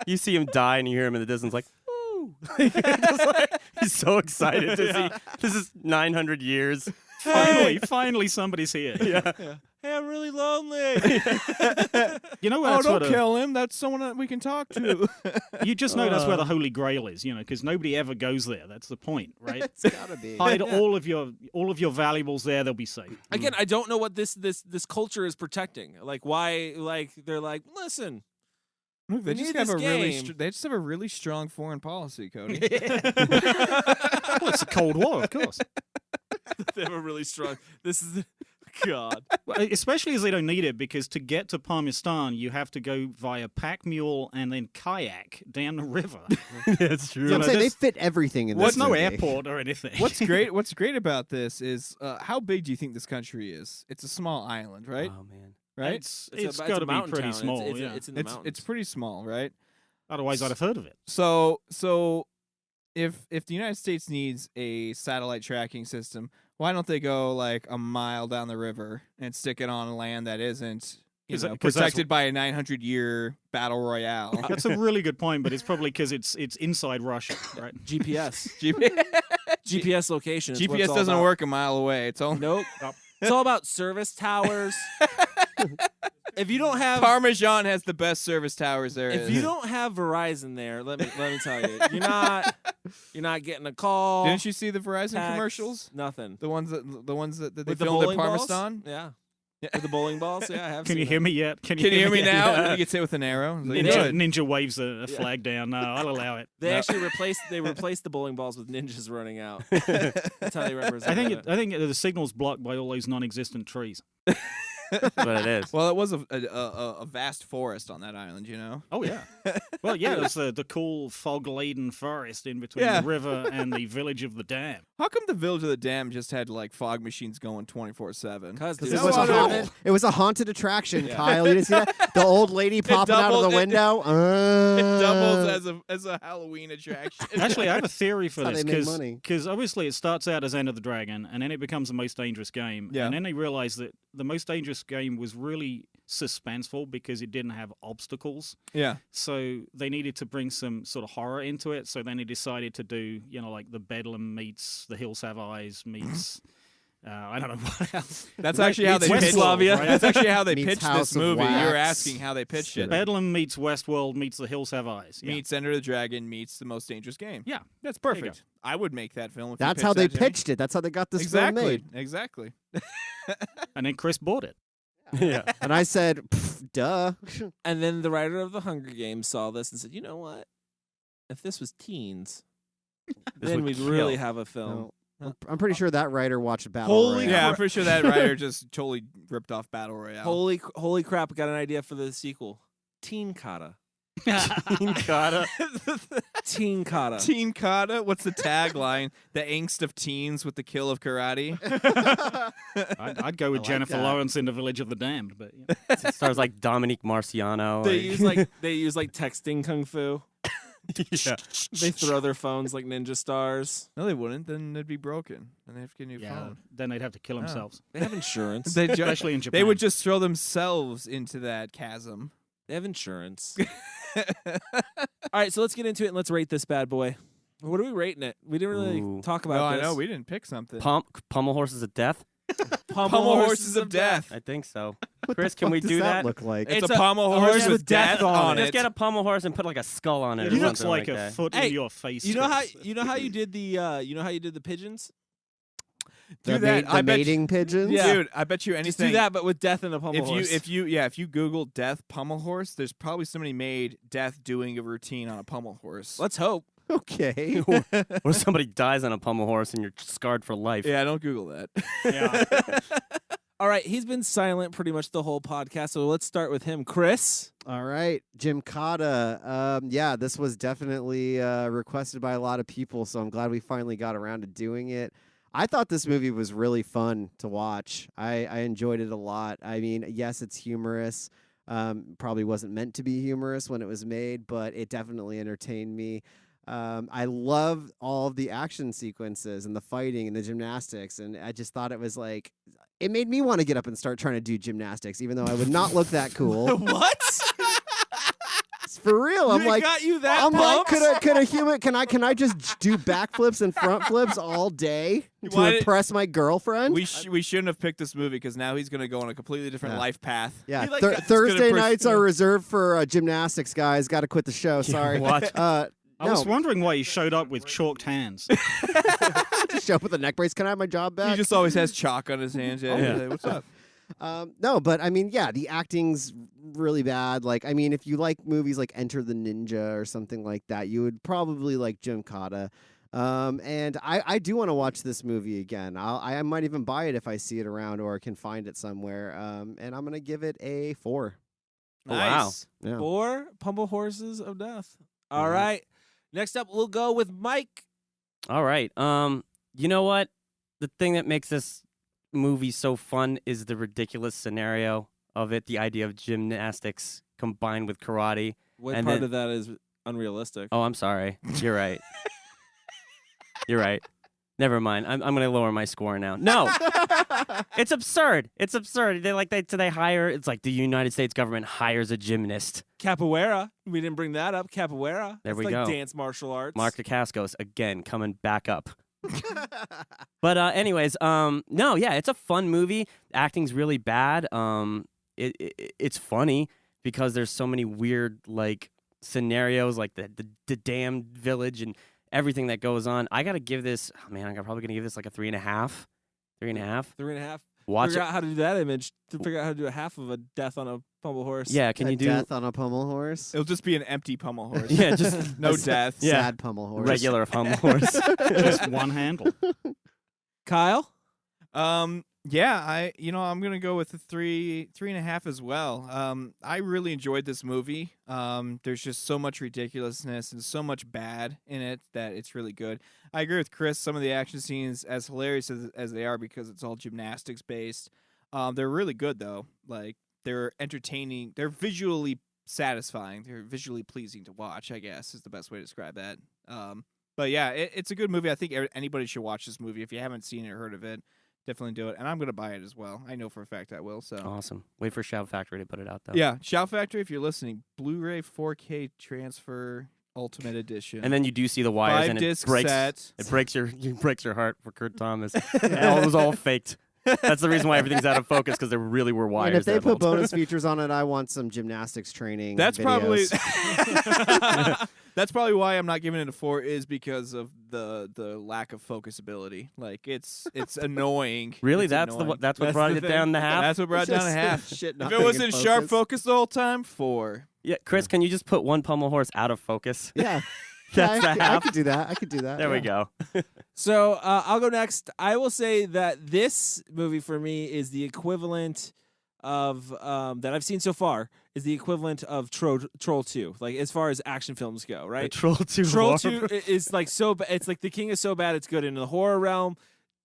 [SPEAKER 8] you see him die and you hear him in the distance like, ooh. Just like, he's so excited to see. This is 900 years.
[SPEAKER 10] Finally, somebody's here.
[SPEAKER 8] Yeah.
[SPEAKER 7] Hey, I'm really lonely.
[SPEAKER 10] You know,
[SPEAKER 4] Oh,
[SPEAKER 10] that's
[SPEAKER 4] don't
[SPEAKER 10] what
[SPEAKER 4] kill him. That's someone that we can talk to.
[SPEAKER 10] you just know that's where the Holy Grail is. Because nobody ever goes there. That's the point, right?
[SPEAKER 9] It's gotta be.
[SPEAKER 10] Hide all of your valuables there; they'll be safe.
[SPEAKER 7] Again, I don't know what this culture is protecting. Like why? Like they're like, listen.
[SPEAKER 4] Look, they
[SPEAKER 7] We
[SPEAKER 4] just
[SPEAKER 7] need
[SPEAKER 4] have
[SPEAKER 7] this
[SPEAKER 4] a really
[SPEAKER 7] game.
[SPEAKER 4] they just have a really strong foreign policy, Cody.
[SPEAKER 10] Well, it's the Cold War, of course.
[SPEAKER 7] They have a really strong. This is God.
[SPEAKER 10] Well, especially as they don't need it, because to get to Parmistan, you have to go via pack mule and then kayak down the river.
[SPEAKER 8] That's true.
[SPEAKER 9] So I'm
[SPEAKER 10] know,
[SPEAKER 9] saying they
[SPEAKER 10] this-
[SPEAKER 9] fit everything in
[SPEAKER 10] There's
[SPEAKER 9] this
[SPEAKER 10] no
[SPEAKER 9] movie.
[SPEAKER 10] airport or anything.
[SPEAKER 4] What's great about this is how big do you think this country is? It's a small island, right?
[SPEAKER 8] Oh man.
[SPEAKER 4] Right?
[SPEAKER 10] It's
[SPEAKER 7] a
[SPEAKER 10] got to be
[SPEAKER 7] mountain
[SPEAKER 10] pretty
[SPEAKER 7] town.
[SPEAKER 10] small.
[SPEAKER 7] It's,
[SPEAKER 10] yeah.
[SPEAKER 7] it's in the
[SPEAKER 4] It's
[SPEAKER 7] mountains.
[SPEAKER 4] pretty small, right?
[SPEAKER 10] Otherwise, I'd have heard of it.
[SPEAKER 4] So if the United States needs a satellite tracking system, why don't they go like a mile down the river and stick it on land that isn't
[SPEAKER 10] 'Cause that's-
[SPEAKER 4] protected by a 900-year battle royale?
[SPEAKER 10] That's a really good point, but it's probably because it's inside Russia, right?
[SPEAKER 7] GPS.
[SPEAKER 4] GPS
[SPEAKER 7] GPS location. is what it's all
[SPEAKER 4] doesn't
[SPEAKER 7] about.
[SPEAKER 4] work a mile away. It's all
[SPEAKER 7] Nope. It's all about service towers. If you don't have
[SPEAKER 4] Parmesan has the best service towers there is.
[SPEAKER 7] if you don't have Verizon there, let me tell you, you're not getting a call.
[SPEAKER 4] Didn't you see the Verizon
[SPEAKER 7] text,
[SPEAKER 4] commercials?
[SPEAKER 7] Nothing.
[SPEAKER 4] The ones that they
[SPEAKER 7] With the
[SPEAKER 4] filmed at
[SPEAKER 7] bowling balls?
[SPEAKER 4] Parmesan?
[SPEAKER 7] Yeah. With the bowling balls? Yeah, I have
[SPEAKER 10] Can
[SPEAKER 7] seen
[SPEAKER 10] you hear
[SPEAKER 7] that.
[SPEAKER 10] me yet?
[SPEAKER 4] Can you hear me now?
[SPEAKER 10] Yeah.
[SPEAKER 4] And then he gets hit with an arrow. It's like,
[SPEAKER 10] Ninja,
[SPEAKER 4] good.
[SPEAKER 10] Ninja waves a flag down. No, I'll allow it.
[SPEAKER 7] They
[SPEAKER 10] No.
[SPEAKER 7] actually replaced the bowling balls with ninjas running out. That's how they represent
[SPEAKER 10] I think the signal's blocked by all those non-existent trees.
[SPEAKER 8] what it is.
[SPEAKER 4] Well, it was a vast forest on that island, you know?
[SPEAKER 10] Oh, yeah. Well, yeah, there's the cool fog-laden forest in between
[SPEAKER 4] Yeah.
[SPEAKER 10] the river and the village of the dam.
[SPEAKER 4] How come the Village of the Dam just had, like, fog machines going 24/7?
[SPEAKER 7] Because
[SPEAKER 9] Because
[SPEAKER 7] dude,
[SPEAKER 9] it was a haunted. It was a haunted attraction, Kyle. You didn't see that? The old lady popping out of the window.
[SPEAKER 4] It doubles as a Halloween attraction.
[SPEAKER 10] Actually, I have a theory for
[SPEAKER 9] That's how
[SPEAKER 10] this
[SPEAKER 9] they made money.
[SPEAKER 10] because obviously it starts out as End of the Dragon, and then it becomes the most dangerous game.
[SPEAKER 4] Yeah.
[SPEAKER 10] And then they realize that the most dangerous game was really suspenseful because it didn't have obstacles.
[SPEAKER 4] Yeah.
[SPEAKER 10] So they needed to bring some sort of horror into it. So then they decided to do, like the Bedlam meets The Hills Have Eyes meets. I don't know what else.
[SPEAKER 4] That's actually how they
[SPEAKER 10] meets
[SPEAKER 4] pitched
[SPEAKER 10] Westworld, right?
[SPEAKER 4] That's actually how they
[SPEAKER 9] Meets
[SPEAKER 4] pitched
[SPEAKER 9] House
[SPEAKER 4] this
[SPEAKER 9] of
[SPEAKER 4] movie. You were
[SPEAKER 9] Wax.
[SPEAKER 4] asking how they pitched it.
[SPEAKER 10] Bedlam meets Westworld meets The Hills Have Eyes. Yeah.
[SPEAKER 4] Meets Enter the Dragon meets The Most Dangerous Game.
[SPEAKER 10] Yeah.
[SPEAKER 4] That's
[SPEAKER 10] There you
[SPEAKER 4] perfect. I would make that film. If
[SPEAKER 9] That's
[SPEAKER 4] you
[SPEAKER 9] how they
[SPEAKER 4] that to me.
[SPEAKER 9] pitched it. That's how they got this film
[SPEAKER 4] Exactly.
[SPEAKER 9] made.
[SPEAKER 4] Exactly.
[SPEAKER 10] And then Chris bought it.
[SPEAKER 8] Yeah.
[SPEAKER 9] And I said, "Pff, duh."
[SPEAKER 7] And then the writer of The Hunger Games saw this and said, you know what? If this was teens, then
[SPEAKER 8] would
[SPEAKER 7] we'd really
[SPEAKER 8] kill.
[SPEAKER 7] have a film.
[SPEAKER 9] No. I'm pretty sure that writer watched Battle
[SPEAKER 7] Holy
[SPEAKER 9] Royale.
[SPEAKER 4] Yeah, I'm pretty sure that writer just totally ripped off Battle Royale.
[SPEAKER 7] Holy crap, I got an idea for the sequel. Teen Kata.
[SPEAKER 8] Gymkata.
[SPEAKER 7] Teen Kata.
[SPEAKER 4] Teen Kata? What's the tagline? The angst of teens with the kill of karate.
[SPEAKER 10] I'd go with
[SPEAKER 9] like
[SPEAKER 10] Jennifer
[SPEAKER 9] that.
[SPEAKER 10] Lawrence in The Village of the Damned, but
[SPEAKER 8] It stars like Dominique Marciano.
[SPEAKER 7] They
[SPEAKER 8] like-
[SPEAKER 7] use texting kung fu.
[SPEAKER 8] yeah.
[SPEAKER 7] They throw their phones like ninja stars.
[SPEAKER 4] No, they wouldn't. Then they'd be broken. And they'd have to get a new
[SPEAKER 10] yeah,
[SPEAKER 4] phone.
[SPEAKER 10] then they'd have to kill themselves.
[SPEAKER 7] They have insurance.
[SPEAKER 4] They ju-
[SPEAKER 10] Especially in Japan.
[SPEAKER 4] They would just throw themselves into that chasm.
[SPEAKER 7] They have insurance. All right, so let's get into it and let's rate this bad boy. What are we rating it? We didn't really
[SPEAKER 8] Ooh.
[SPEAKER 7] talk
[SPEAKER 4] Oh,
[SPEAKER 7] about
[SPEAKER 4] I
[SPEAKER 7] this.
[SPEAKER 4] know. We didn't pick something.
[SPEAKER 8] Pummel Horses of Death?
[SPEAKER 4] Pummel Horses of Death.
[SPEAKER 8] I think so. Chris, can we
[SPEAKER 9] What does
[SPEAKER 8] do
[SPEAKER 9] that
[SPEAKER 8] that?
[SPEAKER 9] look like?
[SPEAKER 4] It's
[SPEAKER 7] It's
[SPEAKER 4] a
[SPEAKER 7] a
[SPEAKER 4] pommel
[SPEAKER 7] horse
[SPEAKER 4] horse with death on
[SPEAKER 8] Just
[SPEAKER 4] it.
[SPEAKER 8] get a pommel horse and put like a skull on it.
[SPEAKER 10] It
[SPEAKER 8] or
[SPEAKER 10] looks
[SPEAKER 8] something
[SPEAKER 10] like a
[SPEAKER 8] that.
[SPEAKER 10] foot
[SPEAKER 7] Hey,
[SPEAKER 10] in your face.
[SPEAKER 7] You know how
[SPEAKER 10] Chris.
[SPEAKER 7] you did the pigeons?
[SPEAKER 4] Do
[SPEAKER 9] the
[SPEAKER 4] that.
[SPEAKER 9] the
[SPEAKER 4] I bet you-
[SPEAKER 9] mating pigeons?
[SPEAKER 7] Yeah.
[SPEAKER 4] Dude, I bet you
[SPEAKER 7] Just
[SPEAKER 4] anything.
[SPEAKER 7] do that, but with death and a pummel horse.
[SPEAKER 4] If you Google death pummel horse, there's probably somebody made death doing a routine on a pummel horse.
[SPEAKER 7] Let's hope.
[SPEAKER 9] Okay.
[SPEAKER 8] Or if somebody dies on a pommel horse and you're scarred for life.
[SPEAKER 4] Yeah, don't Google that.
[SPEAKER 10] Yeah.
[SPEAKER 7] All right, he's been silent pretty much the whole podcast, so let's start with him. Chris?
[SPEAKER 9] All right, Gymkata. Yeah, this was definitely requested by a lot of people, so I'm glad we finally got around to doing it. I thought this movie was really fun to watch. I enjoyed it a lot. I mean, yes, it's humorous. Probably wasn't meant to be humorous when it was made, but it definitely entertained me. I love all of the action sequences and the fighting and the gymnastics, and I just thought it was like, it made me want to get up and start trying to do gymnastics, even though I would not look that cool.
[SPEAKER 7] What?
[SPEAKER 9] It's for real. I'm like,
[SPEAKER 7] got you that
[SPEAKER 9] I'm like,
[SPEAKER 7] pumped?
[SPEAKER 9] could a human? Can I just do backflips and front flips all day to
[SPEAKER 4] Why did-
[SPEAKER 9] impress my girlfriend?
[SPEAKER 4] we shouldn't have picked this movie because now he's going to go on a completely different
[SPEAKER 9] Yeah.
[SPEAKER 4] life path.
[SPEAKER 9] Yeah,
[SPEAKER 7] You like
[SPEAKER 9] Thur-
[SPEAKER 7] that-
[SPEAKER 9] Thursday
[SPEAKER 4] pers-
[SPEAKER 9] nights are reserved for gymnastics, guys. Got to quit the show. Sorry.
[SPEAKER 8] Watch.
[SPEAKER 10] I was
[SPEAKER 9] No,
[SPEAKER 10] wondering why he showed up with chalked hands.
[SPEAKER 9] just show up with a neck brace. Can I have my job back?
[SPEAKER 4] He just always has chalk on his hands. Yeah.
[SPEAKER 8] Yeah.
[SPEAKER 4] Hey, what's up?
[SPEAKER 9] No, but I mean, yeah, the acting's really bad. Like, I mean, if you like movies like Enter the Ninja or something like that, you would probably like Gymkata. And I do want to watch this movie again. I might even buy it if I see it around or can find it somewhere. And I'm gonna give it a 4.
[SPEAKER 8] Oh, wow.
[SPEAKER 7] Nice.
[SPEAKER 9] Yeah.
[SPEAKER 7] 4 pummel horses of death. All right. Next up, we'll go with Mike.
[SPEAKER 8] All right. You know what? The thing that makes this movie so fun is the ridiculous scenario of it, the idea of gymnastics combined with karate.
[SPEAKER 7] What
[SPEAKER 8] And
[SPEAKER 7] part
[SPEAKER 8] then-
[SPEAKER 7] of that is unrealistic?
[SPEAKER 8] Oh, I'm sorry. You're right. You're right. Never mind. I'm going to lower my score now. No. It's absurd. It's absurd. They hire, it's like the United States government hires a gymnast.
[SPEAKER 7] Capoeira. We didn't bring that up. Capoeira.
[SPEAKER 8] There
[SPEAKER 7] That's
[SPEAKER 8] we
[SPEAKER 7] like
[SPEAKER 8] go.
[SPEAKER 7] dance martial arts.
[SPEAKER 8] Mark Dacascos again coming back up. But anyways, no, yeah, it's a fun movie. Acting's really bad. It's funny because there's so many weird like scenarios, like the damn village and everything that goes on. I gotta give this. Oh man, I'm probably gonna give this like a 3.5. 3.5.
[SPEAKER 7] 3.5.
[SPEAKER 8] Watch
[SPEAKER 7] Figure
[SPEAKER 8] it.
[SPEAKER 7] out how to do that image. To figure out how to do a half of a death on a pummel horse.
[SPEAKER 8] Yeah, can
[SPEAKER 9] A
[SPEAKER 8] you do
[SPEAKER 9] death on a pummel horse?
[SPEAKER 4] It'll just be an empty pummel horse.
[SPEAKER 8] Yeah, just
[SPEAKER 4] No death.
[SPEAKER 8] Yeah.
[SPEAKER 9] Sad pummel horse.
[SPEAKER 8] regular pommel horse?
[SPEAKER 10] Just one handle.
[SPEAKER 7] Kyle?
[SPEAKER 4] Yeah, I'm gonna go with the 3.5 as well. I really enjoyed this movie. There's just so much ridiculousness and so much bad in it that it's really good. I agree with Chris. Some of the action scenes, as hilarious as they are, because it's all gymnastics based, they're really good though. Like they're entertaining. They're visually satisfying. They're visually pleasing to watch, I guess, is the best way to describe that. But yeah, it's a good movie. I think anybody should watch this movie if you haven't seen it or heard of it. Definitely do it, and I'm gonna buy it as well. I know for a fact I will. So
[SPEAKER 8] Awesome. Wait for Shout Factory to put it out though.
[SPEAKER 4] yeah, Shout Factory, if you're listening, Blu-ray 4K transfer Ultimate Edition,
[SPEAKER 8] And then you do see the wires, and it
[SPEAKER 4] 5-disc
[SPEAKER 8] breaks.
[SPEAKER 4] set.
[SPEAKER 8] It breaks your heart for Kurt Thomas. It was all faked. That's the reason why everything's out of focus, because there really were wires.
[SPEAKER 9] And if they
[SPEAKER 8] that
[SPEAKER 9] put
[SPEAKER 8] whole time.
[SPEAKER 9] bonus features on it, I want some gymnastics training.
[SPEAKER 4] That's
[SPEAKER 9] videos.
[SPEAKER 4] probably that's probably why I'm not giving it a 4, is because of the lack of focusability. Like it's annoying.
[SPEAKER 8] Really,
[SPEAKER 4] It's
[SPEAKER 8] that's
[SPEAKER 4] annoying.
[SPEAKER 8] that's what
[SPEAKER 4] That's
[SPEAKER 8] brought
[SPEAKER 4] the
[SPEAKER 8] it
[SPEAKER 4] thing.
[SPEAKER 8] down to half.
[SPEAKER 4] That's what brought it down to
[SPEAKER 9] Just
[SPEAKER 4] half.
[SPEAKER 9] shit
[SPEAKER 4] If
[SPEAKER 9] not
[SPEAKER 4] it
[SPEAKER 9] being
[SPEAKER 4] was
[SPEAKER 9] in
[SPEAKER 4] in sharp
[SPEAKER 9] focus.
[SPEAKER 4] focus the whole time, 4.
[SPEAKER 8] Yeah, Chris, can you just put one pommel horse out of focus?
[SPEAKER 9] Yeah.
[SPEAKER 8] That's
[SPEAKER 9] I
[SPEAKER 8] the half.
[SPEAKER 9] could do that. I could do that.
[SPEAKER 8] There we
[SPEAKER 9] yeah.
[SPEAKER 8] go.
[SPEAKER 7] So I'll go next. I will say that this movie for me is the equivalent of that I've seen so far is the equivalent of Troll 2, like as far as action films go,
[SPEAKER 8] The
[SPEAKER 7] right?
[SPEAKER 8] Troll 2.
[SPEAKER 7] Troll
[SPEAKER 8] horror.
[SPEAKER 7] 2 is like it's like the king is so bad it's good. In the horror realm,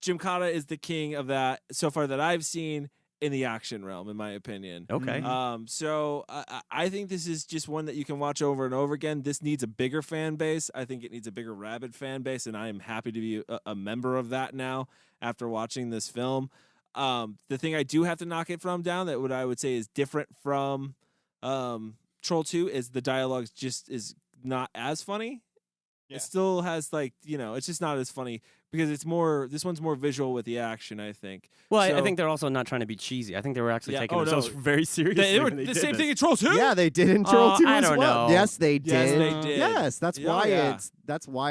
[SPEAKER 7] Gymkata is the king of that so far that I've seen in the action realm, in my opinion.
[SPEAKER 8] Okay.
[SPEAKER 7] So I think this is just one that you can watch over and over again. This needs a bigger fan base. I think it needs a bigger rabid fan base, and I am happy to be a member of that now after watching this film. The thing I do have to knock it from down, that what I would say is different from Troll 2, is the dialogue just is not as funny.
[SPEAKER 4] Yeah.
[SPEAKER 7] It still has it's just not as funny because this one's more visual with the action, I think.
[SPEAKER 8] Well, I
[SPEAKER 7] So-
[SPEAKER 8] think they're also not trying to be cheesy. I think they were actually
[SPEAKER 7] Yeah,
[SPEAKER 8] taking
[SPEAKER 7] oh,
[SPEAKER 8] themselves
[SPEAKER 7] no.
[SPEAKER 8] very seriously.
[SPEAKER 7] They were
[SPEAKER 8] when they
[SPEAKER 7] the
[SPEAKER 8] did
[SPEAKER 7] same
[SPEAKER 8] this.
[SPEAKER 7] thing in Troll 2?
[SPEAKER 9] Yeah, they did in Troll 2
[SPEAKER 8] I
[SPEAKER 9] as
[SPEAKER 8] don't
[SPEAKER 9] well.
[SPEAKER 8] know.
[SPEAKER 9] Yes, they did.
[SPEAKER 7] Yes, they did.
[SPEAKER 9] Yes, that's
[SPEAKER 7] Oh,
[SPEAKER 9] why
[SPEAKER 7] yeah.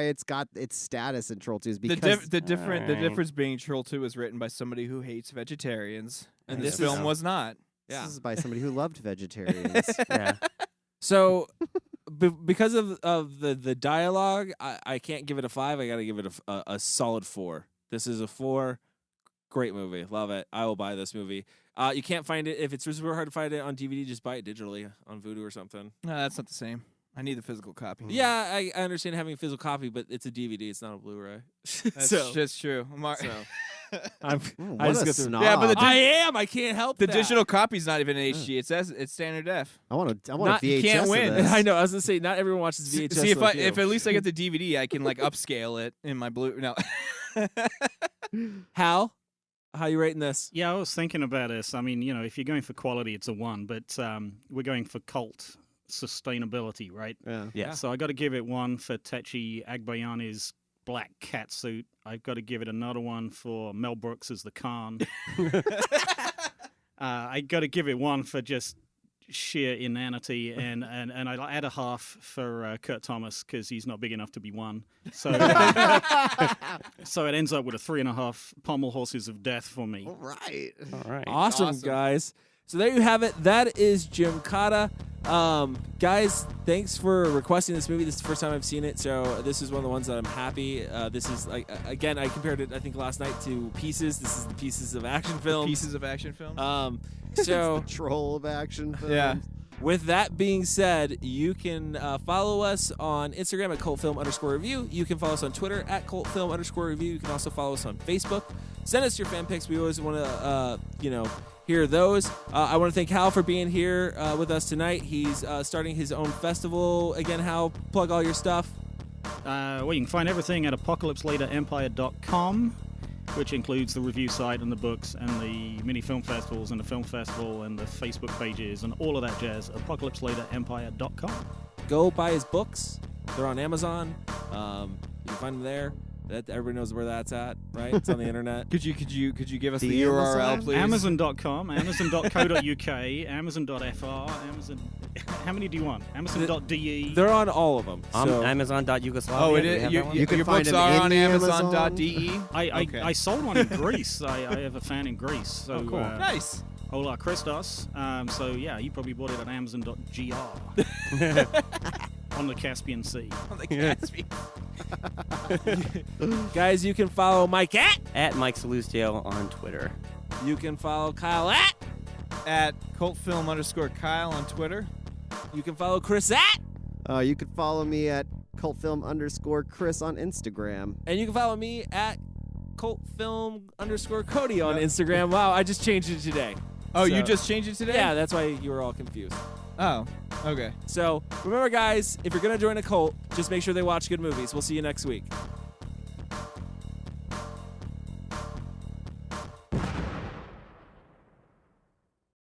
[SPEAKER 9] it's got its status in Troll 2 is
[SPEAKER 4] The
[SPEAKER 9] because
[SPEAKER 4] difference being Troll 2 was written by somebody who hates vegetarians, and this
[SPEAKER 7] This is-
[SPEAKER 4] film was not.
[SPEAKER 9] this
[SPEAKER 7] Yeah.
[SPEAKER 9] is by somebody who loved vegetarians.
[SPEAKER 8] Yeah.
[SPEAKER 7] So, because of the dialogue, I can't give it a 5. I got to give it a solid 4. This is a 4. Great movie. Love it. I will buy this movie. You can't find it. If it's super hard to find it on DVD, just buy it digitally on Vudu or something.
[SPEAKER 4] No, that's not the same. I need the physical copy.
[SPEAKER 7] Yeah, I understand having a physical copy, but it's a DVD. It's not a Blu-ray.
[SPEAKER 4] That's
[SPEAKER 7] so,
[SPEAKER 4] just true.
[SPEAKER 7] I'm,
[SPEAKER 9] Ooh,
[SPEAKER 7] I
[SPEAKER 9] what
[SPEAKER 7] just
[SPEAKER 9] a
[SPEAKER 7] go through.
[SPEAKER 9] snob.
[SPEAKER 4] Yeah, but the
[SPEAKER 7] I am. I can't help
[SPEAKER 4] The
[SPEAKER 7] that.
[SPEAKER 4] digital copy's not even in HD. It says it's standard def.
[SPEAKER 9] I want a
[SPEAKER 7] Not-
[SPEAKER 9] VHS
[SPEAKER 4] you can't
[SPEAKER 9] of
[SPEAKER 4] win.
[SPEAKER 9] this.
[SPEAKER 7] I know. I was gonna say not everyone watches VHS.
[SPEAKER 4] See if
[SPEAKER 7] like you.
[SPEAKER 4] if at least I get the DVD, I can like upscale it in my blue. No.
[SPEAKER 7] Hal, how you rating this?
[SPEAKER 10] Yeah, I was thinking about this. I mean, if you're going for quality, it's a 1, but we're going for cult sustainability, right?
[SPEAKER 9] Yeah.
[SPEAKER 8] Yeah.
[SPEAKER 10] So I got to give it 1 for Techi Agbayani's black cat suit. I've got to give it another 1 for Mel Brooks as the Khan. I got to give it 1 for just sheer inanity, and I'll add a half for Kurt Thomas because he's not big enough to be 1. So so it ends up with a 3.5 pommel horses of death for me.
[SPEAKER 9] All right.
[SPEAKER 8] All right.
[SPEAKER 7] Awesome, guys. So there you have it. That is Gymkata. Guys, thanks for requesting this movie. This is the first time I've seen it, so this is one of the ones that I'm happy. This is like again, I compared it I think last night to Pieces. This is the Pieces of action film.
[SPEAKER 4] Pieces of action film.
[SPEAKER 7] So
[SPEAKER 9] Troll of action films.
[SPEAKER 4] Yeah.
[SPEAKER 7] with that being said, you can follow us on Instagram at cultfilm_review. You can follow us on Twitter at cultfilm_review. You can also follow us on Facebook. Send us your fan pics. We always want to, hear those. I want to thank Hal for being here with us tonight. He's starting his own festival. Again, Hal, plug all your stuff.
[SPEAKER 10] Well, you can find everything at apocalypselaterempire.com, which includes the review site and the books and the mini film festivals and the film festival and the Facebook pages and all of that jazz. apocalypselaterempire.com.
[SPEAKER 7] Go buy his books. They're on Amazon. You can find them there. That everybody knows where that's at, right? It's on the internet.
[SPEAKER 4] Could you give us
[SPEAKER 9] The
[SPEAKER 4] the URL,
[SPEAKER 9] Amazon?
[SPEAKER 4] please?
[SPEAKER 10] Amazon.com, Amazon.co.uk, Amazon.fr, Amazon. How many do you want? Amazon.de.
[SPEAKER 7] They're on all of them. So
[SPEAKER 8] Amazon.Yugoslavia.
[SPEAKER 4] Oh, it
[SPEAKER 8] Do we
[SPEAKER 4] is.
[SPEAKER 8] have
[SPEAKER 4] You,
[SPEAKER 8] that one?
[SPEAKER 9] You can
[SPEAKER 4] your
[SPEAKER 9] find
[SPEAKER 4] books
[SPEAKER 9] them
[SPEAKER 4] are
[SPEAKER 9] in
[SPEAKER 4] on
[SPEAKER 9] the
[SPEAKER 4] Amazon.de.
[SPEAKER 10] I
[SPEAKER 4] Okay.
[SPEAKER 10] sold one in Greece. I have a fan in Greece. So,
[SPEAKER 8] Oh, cool.
[SPEAKER 4] Nice.
[SPEAKER 10] Hola Christos. So yeah, you probably bought it at Amazon.gr on the Caspian Sea.
[SPEAKER 7] guys, you can follow Mike at
[SPEAKER 8] At Mike Salustio on Twitter.
[SPEAKER 7] You can follow Kyle
[SPEAKER 4] at cultfilm_Kyle on Twitter.
[SPEAKER 7] You can follow Chris
[SPEAKER 9] You can follow me at cultfilm_Chris on Instagram.
[SPEAKER 7] And you can follow me at cultfilm_Cody on Instagram. Wow, I just changed it today.
[SPEAKER 4] Oh, you just changed it today?
[SPEAKER 7] Yeah, that's why you were all confused.
[SPEAKER 4] Oh, okay.
[SPEAKER 7] So remember, guys, if you're going to join a cult, just make sure they watch good movies. We'll see you next week.